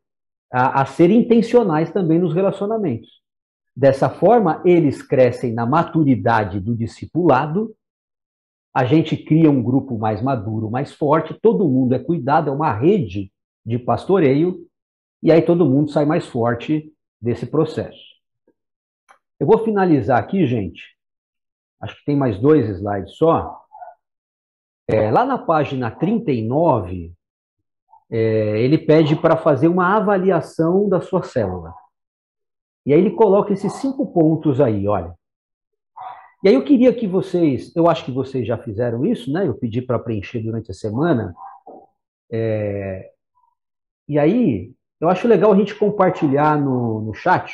A ser intencionais também nos relacionamentos. Dessa forma, eles crescem na maturidade do discipulado, a gente cria um grupo mais maduro, mais forte, todo mundo é cuidado, é uma rede de pastoreio, e aí todo mundo sai mais forte desse processo. Eu vou finalizar aqui, gente, acho que tem mais 2 slides só. Lá na página 39, ele pede para fazer uma avaliação da sua célula. E aí ele coloca esses 5 pontos aí, olha. E aí eu queria que vocês, eu acho que vocês já fizeram isso, né? Eu pedi para preencher durante a semana. E aí, eu acho legal a gente compartilhar no chat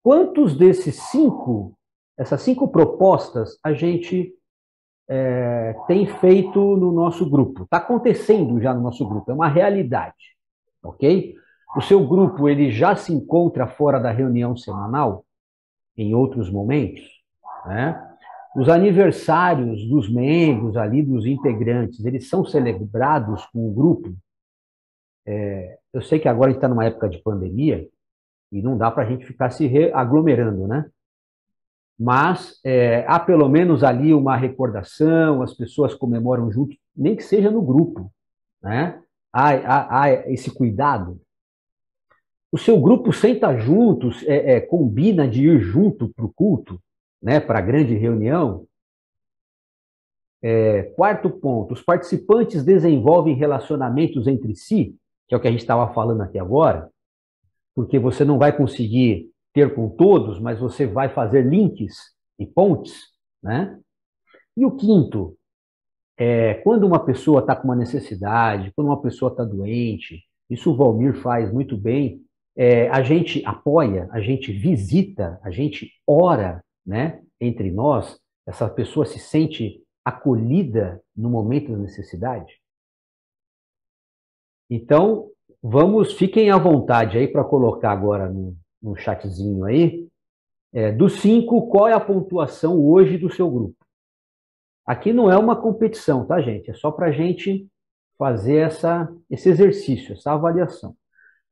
quantos essas 5 propostas a gente tem feito no nosso grupo. Está acontecendo já no nosso grupo, é uma realidade, ok? O seu grupo, ele já se encontra fora da reunião semanal, em outros momentos, né? Os aniversários dos membros ali, dos integrantes, eles são celebrados com o grupo. Eu sei que agora a gente está numa época de pandemia e não dá para a gente ficar se aglomerando, né? Mas há pelo menos ali uma recordação, as pessoas comemoram junto, nem que seja no grupo, né? Há esse cuidado. O seu grupo senta juntos, combina de ir junto para o culto, né, para a grande reunião. 4º ponto, os participantes desenvolvem relacionamentos entre si, que é o que a gente estava falando aqui agora, porque você não vai conseguir ter com todos, mas você vai fazer links e pontes, né? E o 5º, quando uma pessoa está com uma necessidade, quando uma pessoa está doente, isso o Valmir faz muito bem, a gente apoia, a gente visita, a gente ora, né, entre nós, essa pessoa se sente acolhida no momento da necessidade? Então, fiquem à vontade aí para colocar agora no chatzinho aí, dos 5, qual é a pontuação hoje do seu grupo? Aqui não é uma competição, tá, gente? É só para a gente fazer esse exercício, essa avaliação.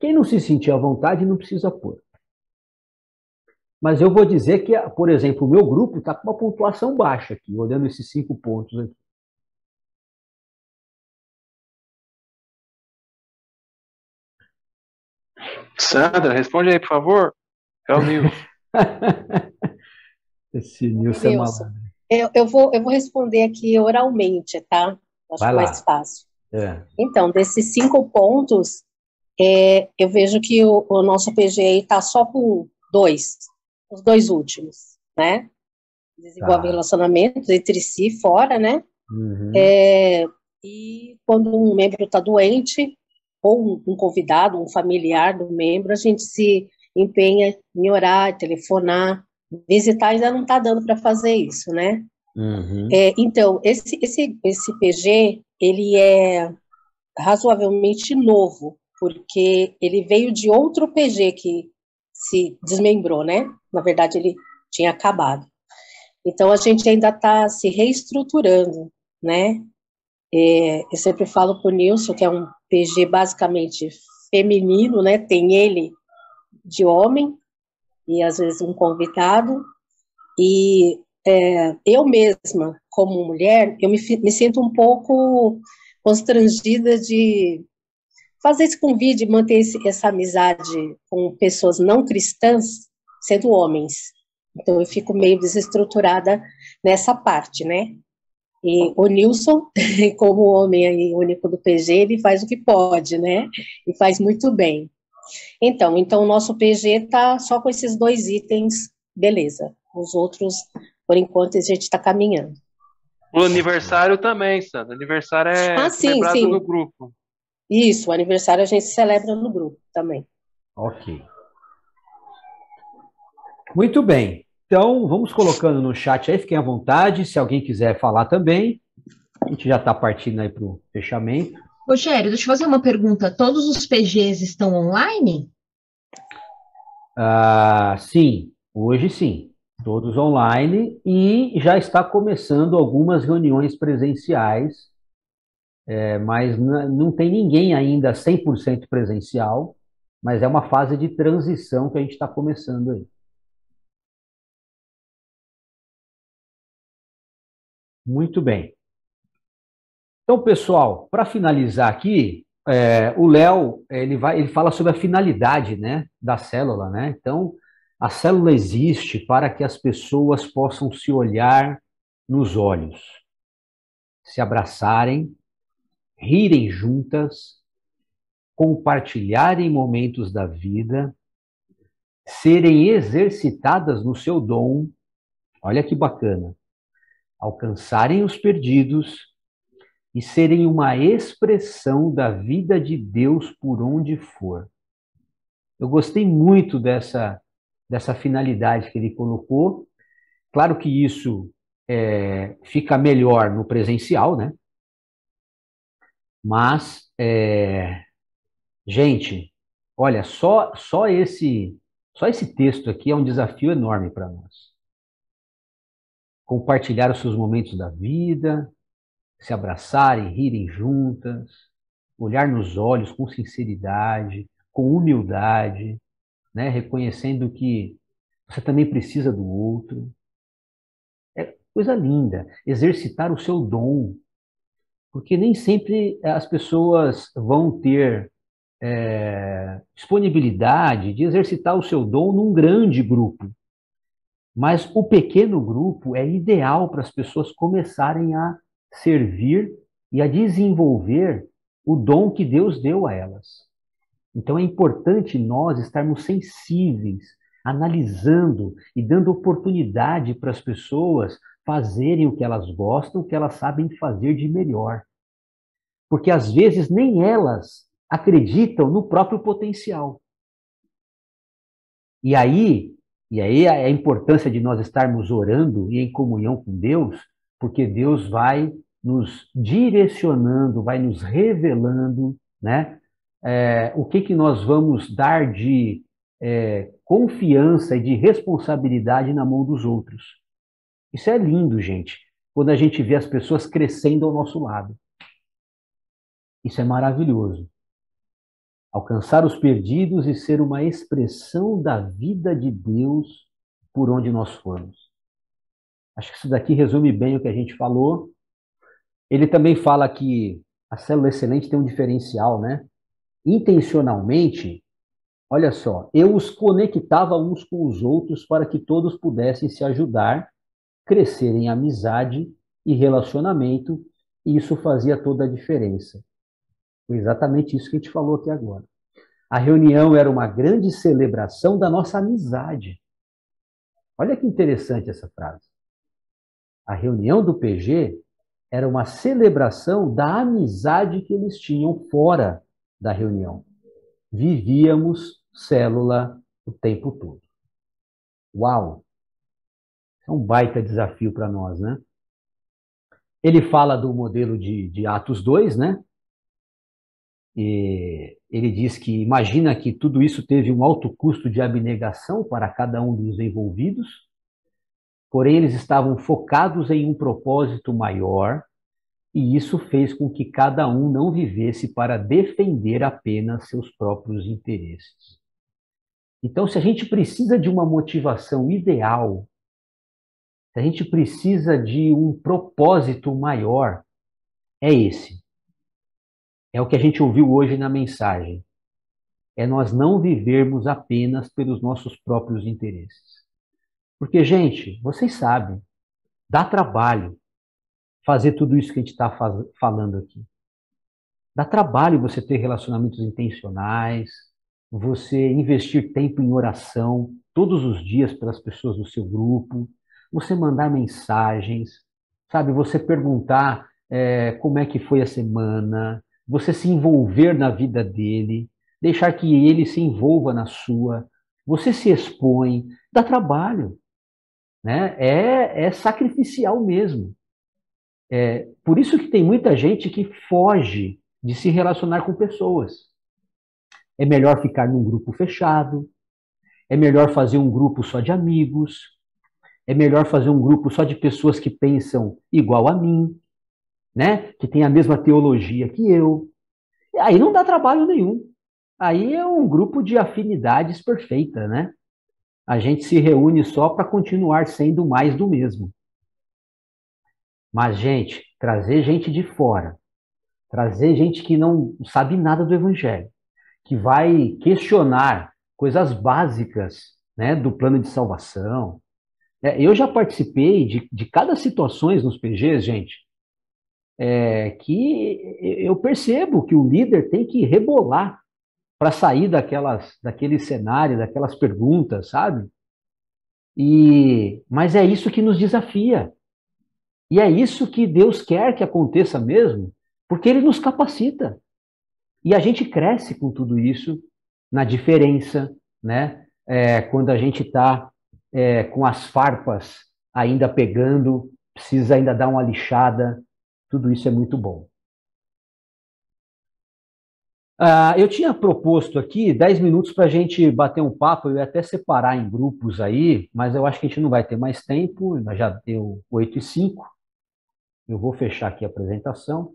Quem não se sentir à vontade não precisa pôr. Mas eu vou dizer que, por exemplo, o meu grupo está com uma pontuação baixa aqui, olhando esses 5 pontos aqui. Sandra, responde aí, por favor. É o Nilson. Esse Nilson é Nilson, malandro. eu vou responder aqui oralmente, tá? Acho Vai lá. mais fácil. É. Então, desses 5 pontos, eu vejo que o nosso PGI está só com 2, os 2 últimos, né? Desenvolve relacionamentos entre si, fora, né? Uhum. E quando um membro está doente, ou um convidado, um familiar do membro, a gente se empenha em orar, telefonar, visitar, ainda não está dando para fazer isso, né? Uhum. Então, esse PG, ele é razoavelmente novo, porque ele veio de outro PG que se desmembrou, né? Na verdade, ele tinha acabado. Então, a gente ainda está se reestruturando, né? Eu sempre falo para o Nilson, que é um PG basicamente feminino, né? Tem ele de homem e, às vezes, um convidado. E eu mesma, como mulher, eu me sinto um pouco constrangida de fazer esse convite, manter essa amizade com pessoas não cristãs, sendo homens. Então, eu fico meio desestruturada nessa parte, né? E o Nilson, como homem aí, único do PG, ele faz o que pode, né? E faz muito bem. Então o nosso PG está só com esses 2 itens, beleza. Os outros, por enquanto, a gente está caminhando. O aniversário também, Sandra. O aniversário é celebrado sim. no grupo. Isso, o aniversário a gente celebra no grupo também. Ok. Muito bem. Então, vamos colocando no chat aí, fiquem à vontade. Se alguém quiser falar também, a gente já está partindo aí para o fechamento. Rogério, deixa eu fazer uma pergunta. Todos os PGs estão online? Sim, hoje sim. Todos online e já está começando algumas reuniões presenciais, mas não tem ninguém ainda 100% presencial, mas é uma fase de transição que a gente está começando aí. Muito bem. Então, pessoal, para finalizar aqui, o Léo, ele fala sobre a finalidade, né, da célula, né? Então, a célula existe para que as pessoas possam se olhar nos olhos, se abraçarem, rirem juntas, compartilharem momentos da vida, serem exercitadas no seu dom, olha que bacana, alcançarem os perdidos e serem uma expressão da vida de Deus por onde for. Eu gostei muito dessa finalidade que ele colocou. Claro que isso fica melhor no presencial, né? Mas, gente, olha, só esse texto aqui é um desafio enorme para nós. Compartilhar os seus momentos da vida, se abraçarem, rirem juntas, olhar nos olhos com sinceridade, com humildade, né? Reconhecendo que você também precisa do outro. É coisa linda. Exercitar o seu dom. Porque nem sempre as pessoas vão ter disponibilidade de exercitar o seu dom num grande grupo. Mas o pequeno grupo é ideal para as pessoas começarem a servir e a desenvolver o dom que Deus deu a elas. Então é importante nós estarmos sensíveis, analisando e dando oportunidade para as pessoas fazerem o que elas gostam, o que elas sabem fazer de melhor. Porque às vezes nem elas acreditam no próprio potencial. E aí a importância de nós estarmos orando e em comunhão com Deus, porque Deus vai nos direcionando, vai nos revelando, né? O que nós vamos dar de confiança e de responsabilidade na mão dos outros. Isso é lindo, gente, quando a gente vê as pessoas crescendo ao nosso lado. Isso é maravilhoso. Alcançar os perdidos e ser uma expressão da vida de Deus por onde nós formos. Acho que isso daqui resume bem o que a gente falou. Ele também fala que a célula excelente tem um diferencial, né? Intencionalmente, olha só, eu os conectava uns com os outros para que todos pudessem se ajudar, crescer em amizade e relacionamento, e isso fazia toda a diferença. Foi exatamente isso que a gente falou aqui agora. A reunião era uma grande celebração da nossa amizade. Olha que interessante essa frase. A reunião do PG era uma celebração da amizade que eles tinham fora da reunião. Vivíamos célula o tempo todo. Uau! É um baita desafio para nós, né? Ele fala do modelo de Atos 2, né? E ele diz que imagina que tudo isso teve um alto custo de abnegação para cada um dos envolvidos, porém eles estavam focados em um propósito maior, e isso fez com que cada um não vivesse para defender apenas seus próprios interesses. Então, se a gente precisa de uma motivação ideal, se a gente precisa de um propósito maior, é esse. É o que a gente ouviu hoje na mensagem. É nós não vivermos apenas pelos nossos próprios interesses. Porque, gente, vocês sabem, dá trabalho fazer tudo isso que a gente está falando aqui. Dá trabalho você ter relacionamentos intencionais, você investir tempo em oração todos os dias pelas pessoas do seu grupo, você mandar mensagens, sabe? Você perguntar como é que foi a semana, você se envolver na vida dele, deixar que ele se envolva na sua, você se expõe, dá trabalho, né? É sacrificial mesmo. Por isso que tem muita gente que foge de se relacionar com pessoas. É melhor ficar num grupo fechado, é melhor fazer um grupo só de amigos, é melhor fazer um grupo só de pessoas que pensam igual a mim, né? Que tem a mesma teologia que eu. Aí não dá trabalho nenhum. Aí é um grupo de afinidades perfeita, né? A gente se reúne só para continuar sendo mais do mesmo. Mas, gente, trazer gente de fora, trazer gente que não sabe nada do Evangelho, que vai questionar coisas básicas, né, do plano de salvação. Eu já participei de cada situação nos PGs, gente, que eu percebo que o líder tem que rebolar para sair daquele cenário, daquelas perguntas, sabe? Mas é isso que nos desafia. E é isso que Deus quer que aconteça mesmo, porque Ele nos capacita. E a gente cresce com tudo isso, na diferença, né? Quando a gente está com as farpas ainda pegando, precisa ainda dar uma lixada, tudo isso é muito bom. Eu tinha proposto aqui 10 minutos para a gente bater um papo, eu ia até separar em grupos aí, mas eu acho que a gente não vai ter mais tempo, já deu 8h05. Eu vou fechar aqui a apresentação.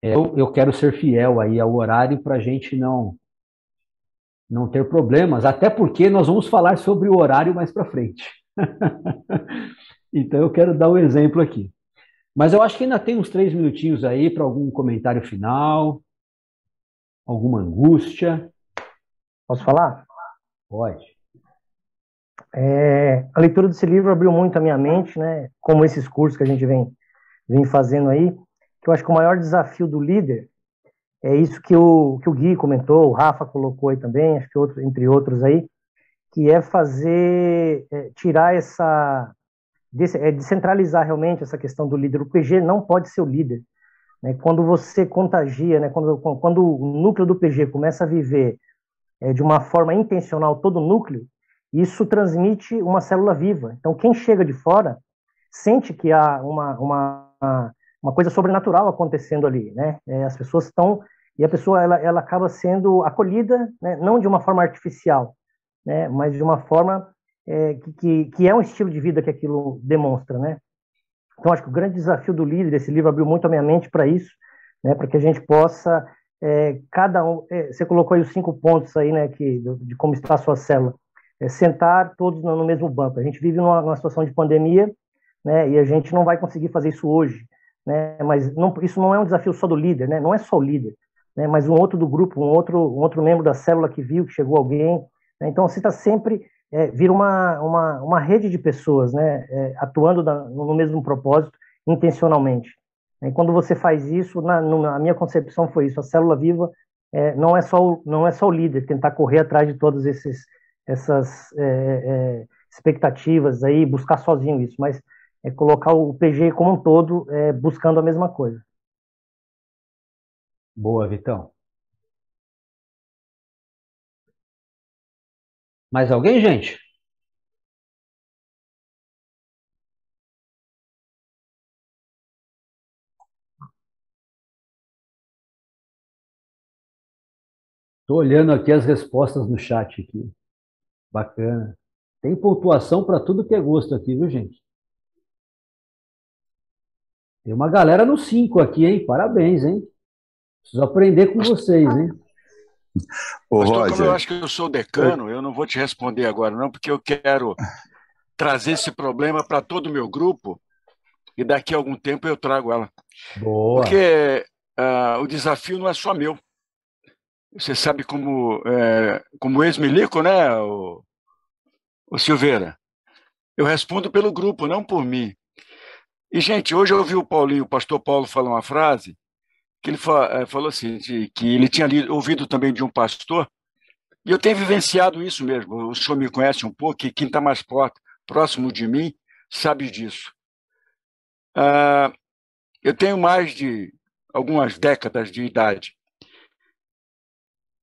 Eu quero ser fiel aí ao horário para a gente não ter problemas, até porque nós vamos falar sobre o horário mais para frente. Então eu quero dar um exemplo aqui. Mas eu acho que ainda tem uns 3 minutinhos aí para algum comentário final, alguma angústia. Posso falar? Pode. A leitura desse livro abriu muito a minha mente, né? Como esses cursos que a gente vem fazendo aí, que eu acho que o maior desafio do líder é isso que o Gui comentou, o Rafa colocou aí também, acho que entre outros aí, que é tirar descentralizar realmente essa questão do líder. O PG não pode ser o líder, né? Quando você contagia, né? Quando o núcleo do PG começa a viver de uma forma intencional todo o núcleo, isso transmite uma célula viva. Então, quem chega de fora sente que há uma coisa sobrenatural acontecendo ali, né? As pessoas estão, e a pessoa ela acaba sendo acolhida, né? Não de uma forma artificial, né? Mas de uma forma que é um estilo de vida que aquilo demonstra, né? Então, acho que o grande desafio do líder, esse livro abriu muito a minha mente para isso, né? Para que a gente possa, cada um, você colocou aí os 5 pontos aí, né? De como está a sua célula, sentar todos no mesmo banco. A gente vive numa situação de pandemia, né? E a gente não vai conseguir fazer isso hoje, né? Mas isso não é um desafio só do líder, né? Não é só o líder, né? Mas um outro do grupo, um outro membro da célula que viu, que chegou alguém, né? Então, você está sempre vira uma rede de pessoas, né, atuando no mesmo propósito, intencionalmente. E quando você faz isso, na minha concepção foi isso, a célula viva não é só o líder tentar correr atrás de todas essas expectativas aí, buscar sozinho isso, mas colocar o PG como um todo buscando a mesma coisa. Boa, Vitão. Mais alguém, gente? Estou olhando aqui as respostas no chat aqui. Bacana. Tem pontuação para tudo que é gosto aqui, viu, gente? Tem uma galera no 5 aqui, hein? Parabéns, hein? Preciso aprender com vocês, hein? Pastor, Roger, como eu acho que eu sou decano, eu não vou te responder agora, não, porque eu quero trazer esse problema para todo o meu grupo e daqui a algum tempo eu trago ela. Boa. Porque o desafio não é só meu. Você sabe como ex-milico, né, o Silveira? Eu respondo pelo grupo, não por mim. E, gente, hoje eu ouvi o pastor Paulo falar uma frase que ele falou assim, que ele tinha ouvido também de um pastor, e eu tenho vivenciado isso mesmo. O senhor me conhece um pouco, e quem está mais próximo de mim sabe disso. Eu tenho mais de algumas décadas de idade,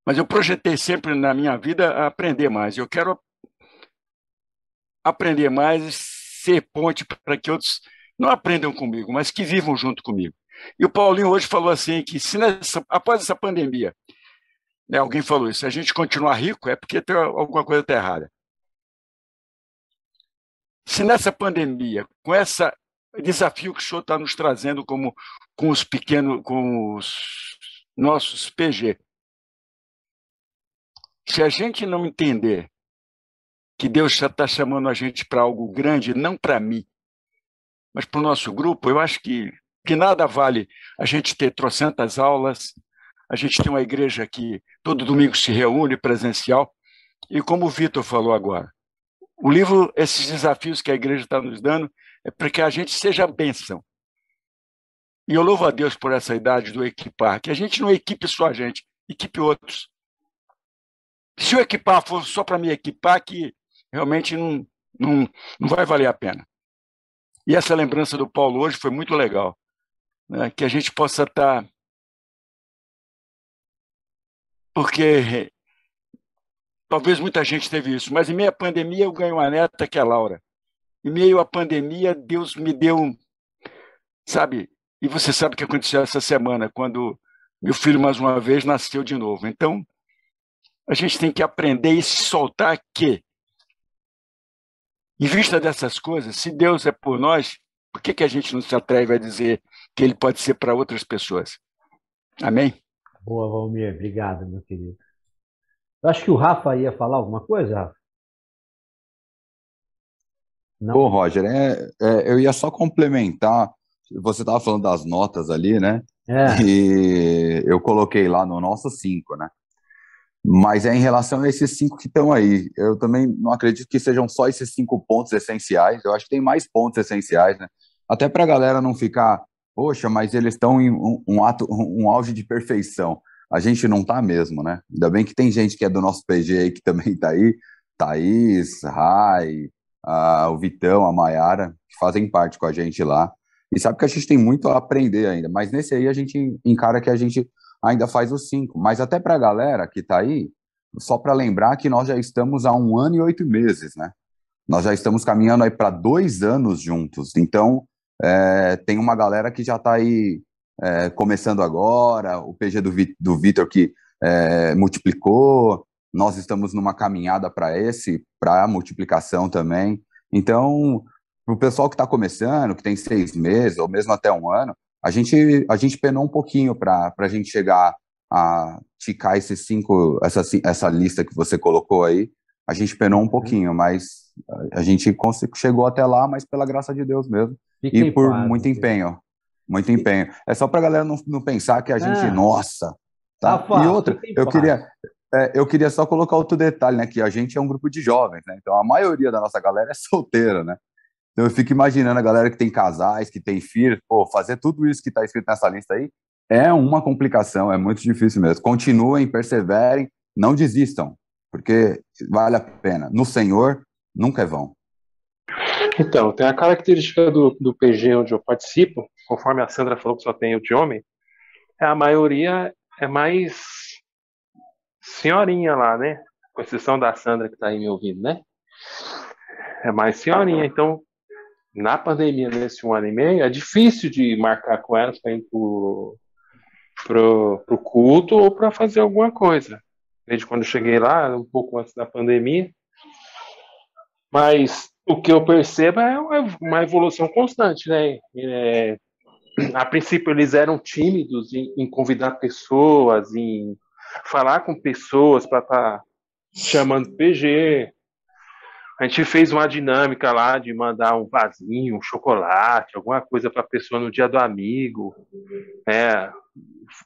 mas eu projetei sempre na minha vida aprender mais. Eu quero aprender mais e ser ponte para que outros não aprendam comigo, mas que vivam junto comigo. E o Paulinho hoje falou assim, que se após essa pandemia, né, alguém falou isso, se a gente continuar rico é porque alguma coisa está errada. Se nessa pandemia, com esse desafio que o senhor está nos trazendo com os nossos PG, se a gente não entender que Deus já está chamando a gente para algo grande, não para mim, mas para o nosso grupo, eu acho que nada vale a gente ter trocentas aulas, a gente tem uma igreja que todo domingo se reúne presencial, e como o Vitor falou agora, o livro, esses desafios que a igreja está nos dando, é para que a gente seja bênção. E eu louvo a Deus por essa idade do equipar, que a gente não equipe só a gente, equipe outros. Se eu equipar for só para me equipar, que realmente não vai valer a pena. E essa lembrança do Paulo hoje foi muito legal, né? Que a gente possa estar... Porque talvez muita gente teve isso, mas em meio à pandemia eu ganhei uma neta que é a Laura. Em meio à pandemia, Deus me deu, sabe? E você sabe o que aconteceu essa semana, quando meu filho, mais uma vez, nasceu de novo. Então, a gente tem que aprender e se soltar que, em vista dessas coisas, se Deus é por nós, por que a gente não se atreve a dizer que Ele pode ser para outras pessoas? Amém? Boa, Valmir. Obrigado, meu querido. Eu acho que o Rafa ia falar alguma coisa, Rafa? Não. Ô, Roger, eu ia só complementar. Você estava falando das notas ali, né? E eu coloquei lá no nosso 5, né? Mas é em relação a esses 5 que estão aí. Eu também não acredito que sejam só esses 5 pontos essenciais. Eu acho que tem mais pontos essenciais, né? Até para a galera não ficar, poxa, mas eles estão em um auge de perfeição. A gente não tá mesmo, né? Ainda bem que tem gente que é do nosso PG aí que também tá aí. Thaís, Rai, o Vitão, a Maiara, que fazem parte com a gente lá. E sabe que a gente tem muito a aprender ainda. Mas nesse aí a gente encara que a gente ainda faz os 5. Mas até para a galera que está aí, só para lembrar que nós já estamos há 1 ano e 8 meses, né? Nós já estamos caminhando aí para 2 anos juntos, então tem uma galera que já está aí começando agora, o PG do Vitor que multiplicou, nós estamos numa caminhada para a multiplicação também. Então, para o pessoal que está começando, que tem 6 meses, ou mesmo até 1 ano, a gente penou um pouquinho para a gente chegar a ticar esses 5, essa lista que você colocou aí. A gente penou um pouquinho, mas a gente chegou até lá, mas pela graça de Deus mesmo. E por muito empenho. Muito empenho. É só para a galera não pensar que a gente, nossa, tá? E outra, eu queria só colocar outro detalhe, né? Que a gente é um grupo de jovens, né? Então a maioria da nossa galera é solteira, né? Então eu fico imaginando a galera que tem casais, que tem filhos, pô, fazer tudo isso que está escrito nessa lista aí é uma complicação, é muito difícil mesmo. Continuem, perseverem, não desistam, porque vale a pena. No Senhor, nunca é vão. Então, tem a característica do PG onde eu participo, conforme a Sandra falou que só tem o de homem, a maioria é mais senhorinha lá, né? Com exceção da Sandra que está aí me ouvindo, né? É mais senhorinha, então na pandemia, nesse 1 ano e meio, é difícil de marcar com elas para ir pro culto ou para fazer alguma coisa. Desde quando eu cheguei lá, um pouco antes da pandemia. Mas o que eu percebo é uma evolução constante, né? A princípio eles eram tímidos em convidar pessoas, em falar com pessoas para estar chamando PG. A gente fez uma dinâmica lá de mandar um vasinho, um chocolate, alguma coisa para a pessoa no dia do amigo.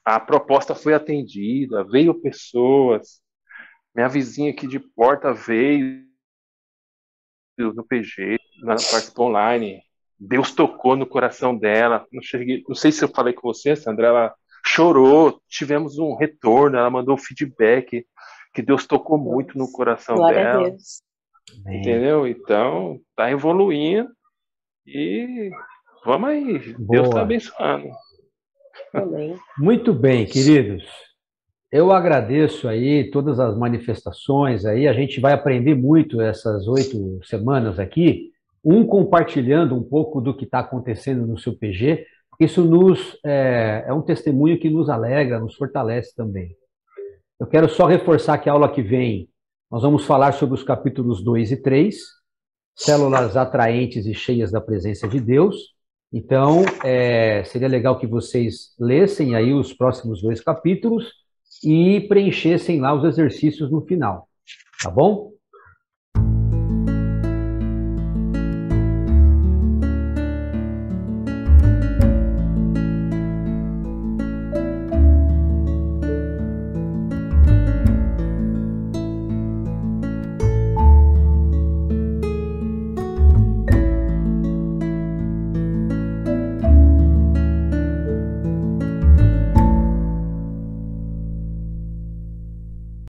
A proposta foi atendida, veio pessoas. Minha vizinha aqui de porta veio no PG, participou online. Deus tocou no coração dela. Não sei se eu falei com você, Sandra, ela chorou, tivemos um retorno, ela mandou feedback, que Deus tocou muito no coração dela. A Deus. Entendeu? Então, tá evoluindo e vamos aí. Boa. Deus tá abençoando. Muito bem, queridos. Eu agradeço aí todas as manifestações aí. A gente vai aprender muito essas 8 semanas aqui, compartilhando um pouco do que está acontecendo no seu PG. Isso é um testemunho que nos alegra, nos fortalece também. Eu quero só reforçar que a aula que vem nós vamos falar sobre os capítulos 2 e 3, células atraentes e cheias da presença de Deus. Então, seria legal que vocês lessem aí os próximos 2 capítulos e preenchessem lá os exercícios no final, tá bom?